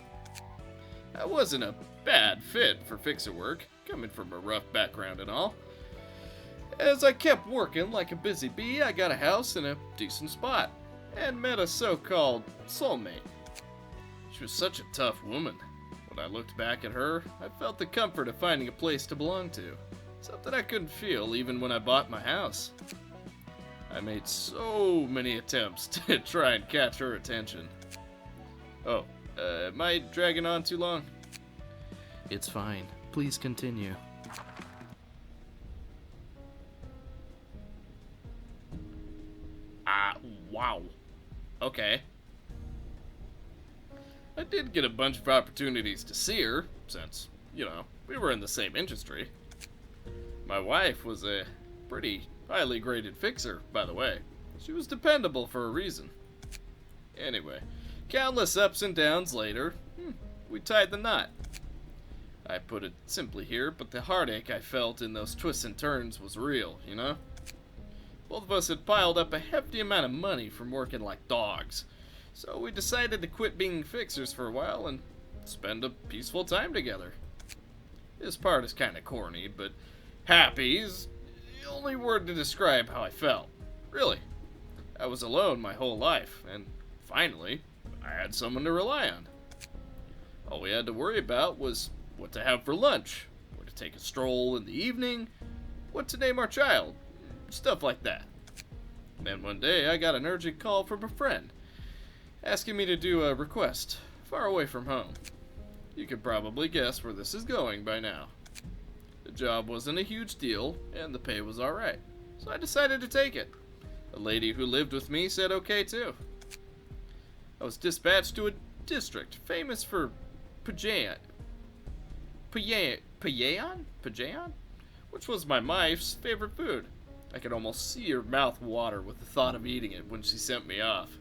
I wasn't a bad fit for fixer work, coming from a rough background and all. As I kept working like a busy bee, I got a house in a decent spot, and met a so-called soulmate. She was such a tough woman. When I looked back at her, I felt the comfort of finding a place to belong to. Something I couldn't feel even when I bought my house. I made so many attempts to try and catch her attention. Oh, am I dragging on too long? It's fine. Please continue. Wow. Okay. I did get a bunch of opportunities to see her, since, we were in the same industry. My wife was a pretty highly graded fixer, by the way. She was dependable for a reason. Anyway, countless ups and downs later, we tied the knot. I put it simply here, but the heartache I felt in those twists and turns was real, Both of us had piled up a hefty amount of money from working like dogs, so we decided to quit being fixers for a while and spend a peaceful time together. This part is kinda corny, but happy is the only word to describe how I felt. Really. I was alone my whole life, and finally, I had someone to rely on. All we had to worry about was what to have for lunch, where to take a stroll in the evening, what to name our child, stuff like that. Then one day I got an urgent call from a friend, asking me to do a request far away from home. You could probably guess where this is going by now. The job wasn't a huge deal, and the pay was alright, so I decided to take it. The lady who lived with me said okay too. I was dispatched to a district famous for Pajayan, which was my wife's favorite food. I could almost see her mouth water with the thought of eating it when she sent me off.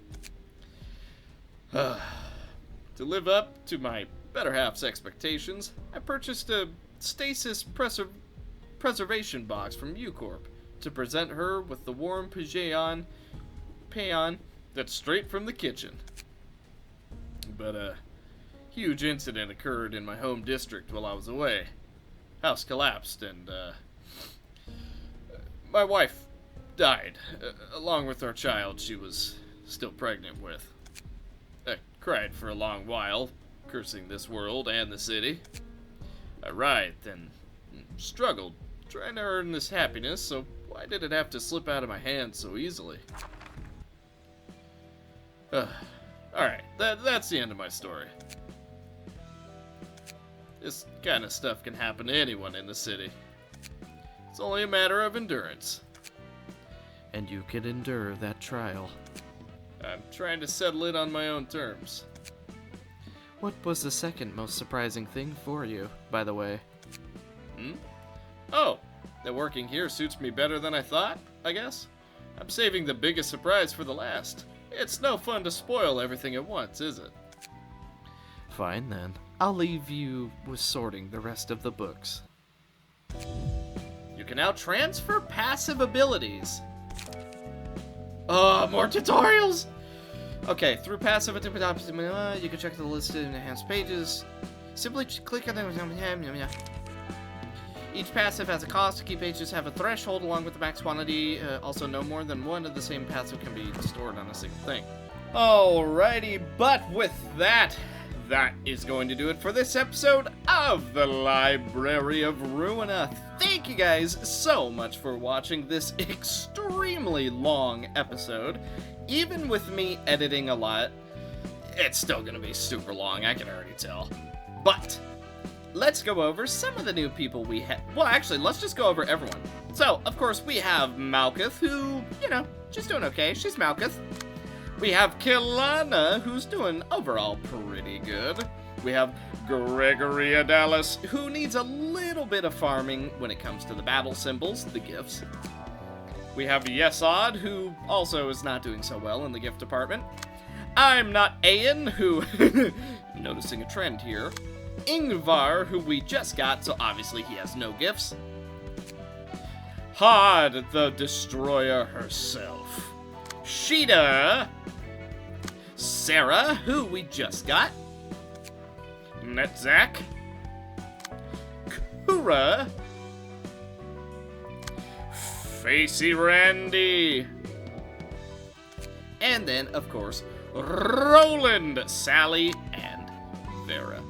To live up to my better half's expectations, I purchased a stasis preservation box from U-Corp to present her with the warm payan that's straight from the kitchen. But a huge incident occurred in my home district while I was away. House collapsed and my wife died, along with our child she was still pregnant with. I cried for a long while, cursing this world and the city. I writhed and struggled, trying to earn this happiness, so why did it have to slip out of my hands so easily? Alright, that's the end of my story. This kind of stuff can happen to anyone in the city. It's only a matter of endurance. And you can endure that trial. I'm trying to settle it on my own terms. What was the second most surprising thing for you, by the way? Oh, that working here suits me better than I thought, I guess? I'm saving the biggest surprise for the last. It's no fun to spoil everything at once, is it? Fine then. I'll leave you with sorting the rest of the books. You can now transfer passive abilities. More tutorials! Okay, through passive, you can check the list of enhanced pages. Simply click on them. Each passive has a cost. Key pages have a threshold along with the max quantity. Also, no more than one of the same passive can be stored on a single thing. Alrighty, but with that is going to do it for this episode of the Library of Ruina. Thank you guys so much for watching this extremely long episode. Even with me editing a lot, it's still gonna be super long, I can already tell. But let's go over some of the new people we have. Well, actually, let's just go over everyone. So, of course, we have Malkuth, who, she's doing okay. She's Malkuth. We have Kilana, who's doing overall pretty good. We have Gregory Adalis, who needs a little bit of farming when it comes to the battle symbols, the gifts. We have Yesod, who also is not doing so well in the gift department. I'm not Ayan, who, noticing a trend here. Ingvar, who we just got, so obviously he has no gifts. Hod, the destroyer herself. Sheeta. Sarah, who we just got. Netzak. Kura. Facey Randy. And then, of course, Roland, Sally, and Vera.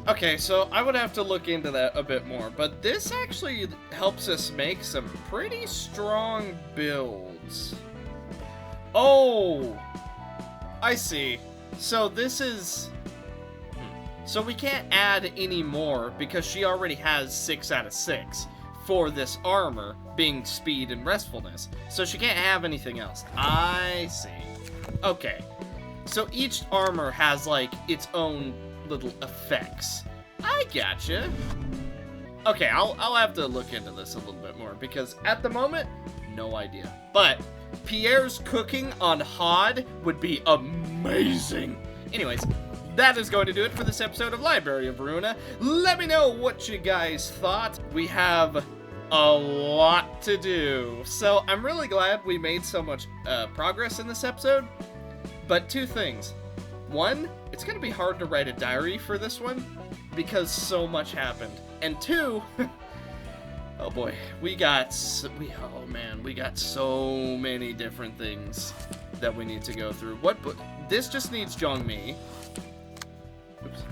Okay, so I would have to look into that a bit more, but this actually helps us make some pretty strong builds. Oh, I see. So this is... So we can't add any more because she already has 6 out of 6 for this armor being speed and restfulness. So she can't have anything else. I see. Okay. So each armor has, like, its own little effects. I gotcha. Okay, I'll have to look into this a little bit more because at the moment, no idea. But Pierre's cooking on Hod would be amazing. Anyways, that is going to do it for this episode of Library of Ruina. Let me know what you guys thought. We have a lot to do. So I'm really glad we made so much progress in this episode. But 2 things. 1, it's going to be hard to write a diary for this one because so much happened. And 2, oh boy, we got so many different things that we need to go through. This just needs Zhongmi. Oops.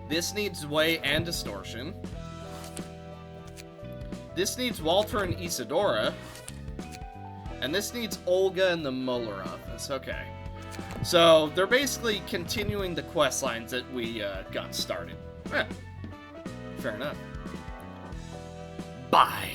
This needs Wei and Distortion. This needs Walter and Isadora. And this needs Olga and the Mueller office. Okay. So, they're basically continuing the quest lines that we got started. Fair enough. Bye.